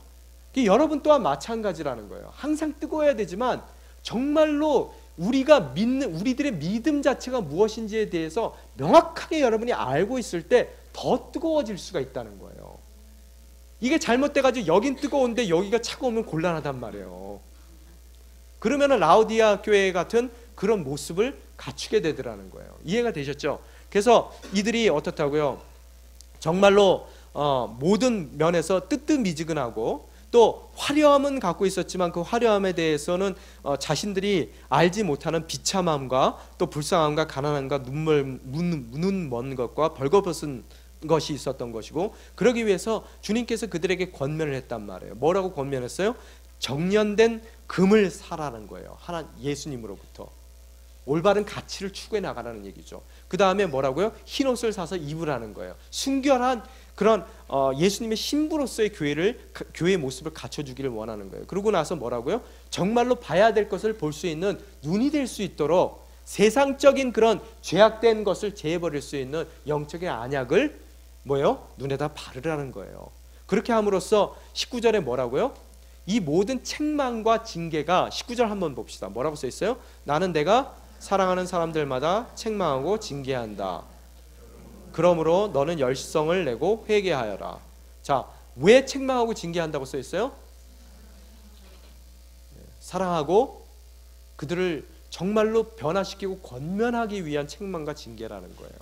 여러분 또한 마찬가지라는 거예요. 항상 뜨거워야 되지만 정말로 우리가 믿는, 우리들의 믿음 자체가 무엇인지에 대해서 명확하게 여러분이 알고 있을 때 더 뜨거워질 수가 있다는 거예요. 이게 잘못돼가지고 여긴 뜨거운데 여기가 차가우면 곤란하단 말이에요. 그러면 라오디아 교회 같은 그런 모습을 갖추게 되더라는 거예요. 이해가 되셨죠? 그래서 이들이 어떻다고요? 정말로 모든 면에서 뜨뜻미지근하고 또 화려함은 갖고 있었지만 그 화려함에 대해서는 자신들이 알지 못하는 비참함과 또 불쌍함과 가난함과 눈 먼 것과 벌거벗은 것이 있었던 것이고, 그러기 위해서 주님께서 그들에게 권면을 했단 말이에요. 뭐라고 권면했어요? 정련된 금을 사라는 거예요. 예수님으로부터 올바른 가치를 추구해 나가라는 얘기죠. 그 다음에 뭐라고요? 흰 옷을 사서 입으라는 거예요. 순결한 그런 예수님의 신부로서의 교회의 모습을 갖춰주기를 원하는 거예요. 그러고 나서 뭐라고요? 정말로 봐야 될 것을 볼 수 있는 눈이 될 수 있도록 세상적인 그런 죄악된 것을 제해버릴 수 있는 영적인 안약을 뭐예요? 눈에다 바르라는 거예요. 그렇게 함으로써 19절에 뭐라고요? 이 모든 책망과 징계가, 19절 한번 봅시다. 뭐라고 써 있어요? 나는 내가 사랑하는 사람들마다 책망하고 징계한다. 그러므로 너는 열성을 내고 회개하여라. 자, 왜 책망하고 징계한다고 써 있어요? 사랑하고 그들을 정말로 변화시키고 권면하기 위한 책망과 징계라는 거예요.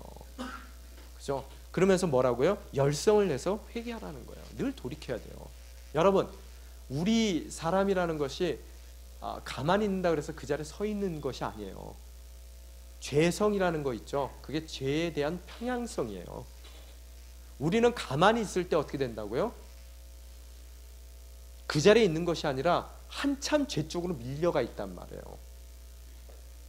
그죠? 그러면서 뭐라고요? 열성을 내서 회개하라는 거예요. 늘 돌이켜야 돼요. 여러분, 우리 사람이라는 것이 가만히 있는다 그래서 그 자리에 서 있는 것이 아니에요. 죄성이라는 거 있죠. 그게 죄에 대한 평양성이에요. 우리는 가만히 있을 때 어떻게 된다고요? 그 자리에 있는 것이 아니라 한참 죄 쪽으로 밀려가 있단 말이에요.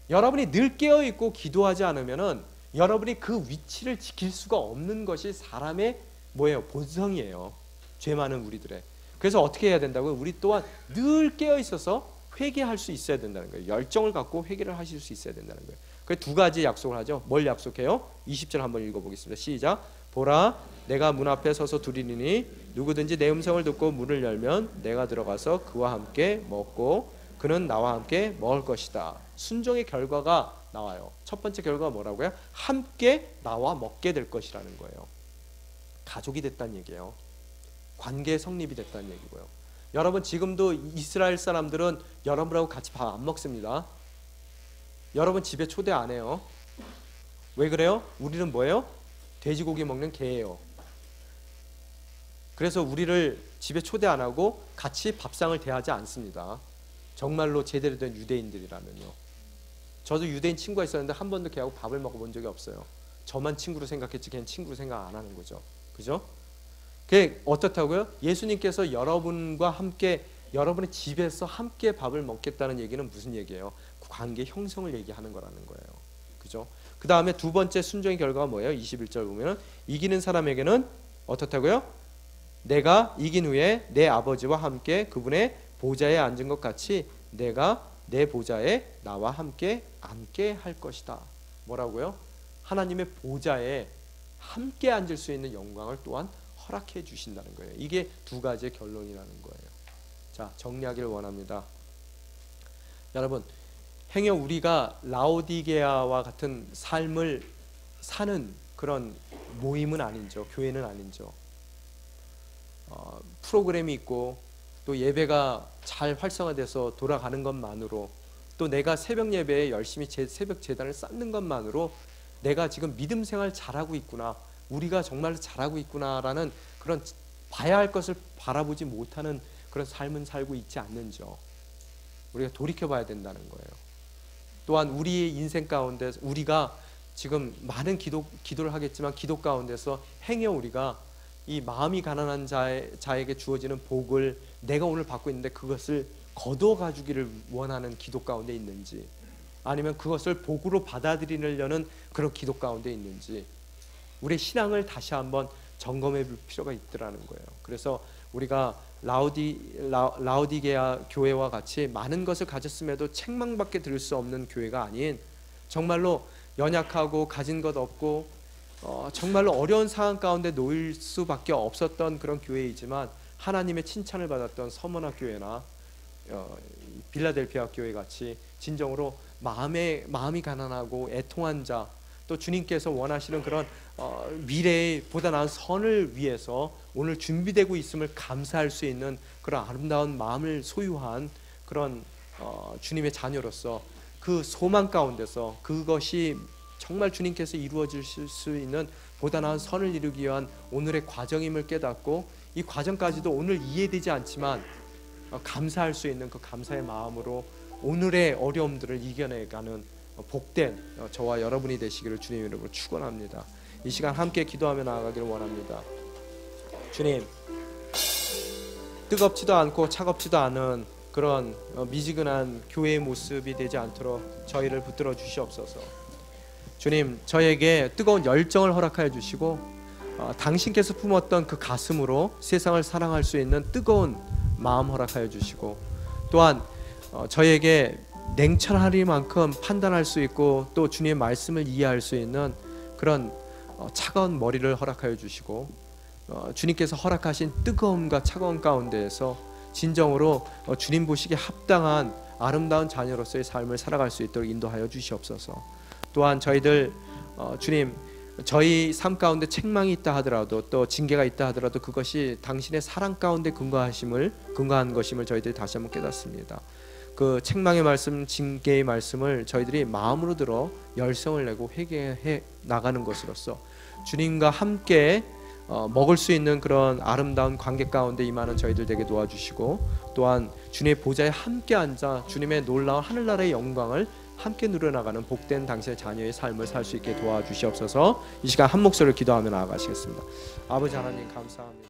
여러분이 늘 깨어있고 기도하지 않으면은 여러분이 그 위치를 지킬 수가 없는 것이 사람의 뭐예요? 본성이에요. 죄 많은 우리들의. 그래서 어떻게 해야 된다고요? 우리 또한 늘 깨어있어서 회개할 수 있어야 된다는 거예요. 열정을 갖고 회개를 하실 수 있어야 된다는 거예요. 그 두 가지 약속을 하죠. 뭘 약속해요? 20절 한번 읽어보겠습니다. 시작. 보라, 내가 문 앞에 서서 두드리니 누구든지 내 음성을 듣고 문을 열면 내가 들어가서 그와 함께 먹고 그는 나와 함께 먹을 것이다. 순종의 결과가 나와요. 첫 번째 결과가 뭐라고요? 함께 나와 먹게 될 것이라는 거예요. 가족이 됐다는 얘기예요. 관계의 성립이 됐다는 얘기고요. 여러분, 지금도 이스라엘 사람들은 여러분하고 같이 밥 안 먹습니다. 여러분 집에 초대 안 해요. 왜 그래요? 우리는 뭐예요? 돼지고기 먹는 개예요. 그래서 우리를 집에 초대 안 하고 같이 밥상을 대하지 않습니다. 정말로 제대로 된 유대인들이라면요. 저도 유대인 친구가 있었는데 한 번도 걔하고 밥을 먹어본 적이 없어요. 저만 친구로 생각했지 걔는 친구로 생각 안 하는 거죠. 그죠? 그게 어떻다고요? 예수님께서 여러분과 함께 여러분의 집에서 함께 밥을 먹겠다는 얘기는 무슨 얘기예요? 관계 형성을 얘기하는 거라는 거예요. 그죠? 그 다음에 두 번째 순종의 결과가 뭐예요? 21절 보면은 이기는 사람에게는 어떻다고요? 내가 이긴 후에 내 아버지와 함께 그분의 보좌에 앉은 것 같이 내가 내 보좌에 나와 함께 앉게 할 것이다. 뭐라고요? 하나님의 보좌에 함께 앉을 수 있는 영광을 또한 허락해 주신다는 거예요. 이게 두 가지의 결론이라는 거예요. 자, 정리하기를 원합니다. 여러분, 행여 우리가 라오디게아와 같은 삶을 사는 그런 모임은 아니죠. 교회는 아니죠. 프로그램이 있고 또 예배가 잘 활성화돼서 돌아가는 것만으로 또 내가 새벽 예배에 열심히 새벽 제단을 쌓는 것만으로 내가 지금 믿음 생활 잘하고 있구나, 우리가 정말로 잘하고 있구나라는 그런 봐야 할 것을 바라보지 못하는 그런 삶은 살고 있지 않는지요. 우리가 돌이켜봐야 된다는 거예요. 또한 우리의 인생 가운데 우리가 지금 많은 기도를 하겠지만 기도 가운데서 행여 우리가 이 마음이 가난한 자에게 주어지는 복을 내가 오늘 받고 있는데 그것을 거두어 가주기를 원하는 기도 가운데 있는지, 아니면 그것을 복으로 받아들이려는 그런 기도 가운데 있는지 우리의 신앙을 다시 한번 점검해 볼 필요가 있더라는 거예요. 그래서 우리가 라오디게아 교회와 같이 많은 것을 가졌음에도 책망밖에 들을 수 없는 교회가 아닌 정말로 연약하고 가진 것 없고 정말로 어려운 상황 가운데 놓일 수밖에 없었던 그런 교회이지만 하나님의 칭찬을 받았던 서머나 교회나 빌라델피아 교회 같이 진정으로 마음이 가난하고 애통한 자, 또 주님께서 원하시는 그런 미래의 보다 나은 선을 위해서 오늘 준비되고 있음을 감사할 수 있는 그런 아름다운 마음을 소유한 그런 주님의 자녀로서 그 소망 가운데서 그것이 정말 주님께서 이루어지실 수 있는 보다 나은 선을 이루기 위한 오늘의 과정임을 깨닫고 이 과정까지도 오늘 이해되지 않지만 감사할 수 있는 그 감사의 마음으로 오늘의 어려움들을 이겨내가는 복된 저와 여러분이 되시기를 주님의 이름으로 축원합니다. 이 시간 함께 기도하며 나아가기를 원합니다. 주님, 뜨겁지도 않고 차갑지도 않은 그런 미지근한 교회의 모습이 되지 않도록 저희를 붙들어 주시옵소서. 주님, 저에게 뜨거운 열정을 허락하여 주시고 당신께서 품었던 그 가슴으로 세상을 사랑할 수 있는 뜨거운 마음 허락하여 주시고, 또한 저에게 냉철하리만큼 판단할 수 있고 또 주님의 말씀을 이해할 수 있는 그런 차가운 머리를 허락하여 주시고, 주님께서 허락하신 뜨거움과 차가운 가운데에서 진정으로 주님 보시기에 합당한 아름다운 자녀로서의 삶을 살아갈 수 있도록 인도하여 주시옵소서. 또한 저희들 주님, 저희 삶 가운데 책망이 있다 하더라도 또 징계가 있다 하더라도 그것이 당신의 사랑 가운데 근거한 것임을 저희들이 다시 한번 깨닫습니다. 그 책망의 말씀, 징계의 말씀을 저희들이 마음으로 들어 열성을 내고 회개해 나가는 것으로서 주님과 함께 먹을 수 있는 그런 아름다운 관계 가운데 임하는 저희들 되게 도와주시고, 또한 주님의 보좌에 함께 앉아 주님의 놀라운 하늘나라의 영광을 함께 누려나가는 복된 당신의 자녀의 삶을 살 수 있게 도와주시옵소서. 이 시간 한 목소리를 기도하며 나아가시겠습니다. 아버지 하나님 감사합니다.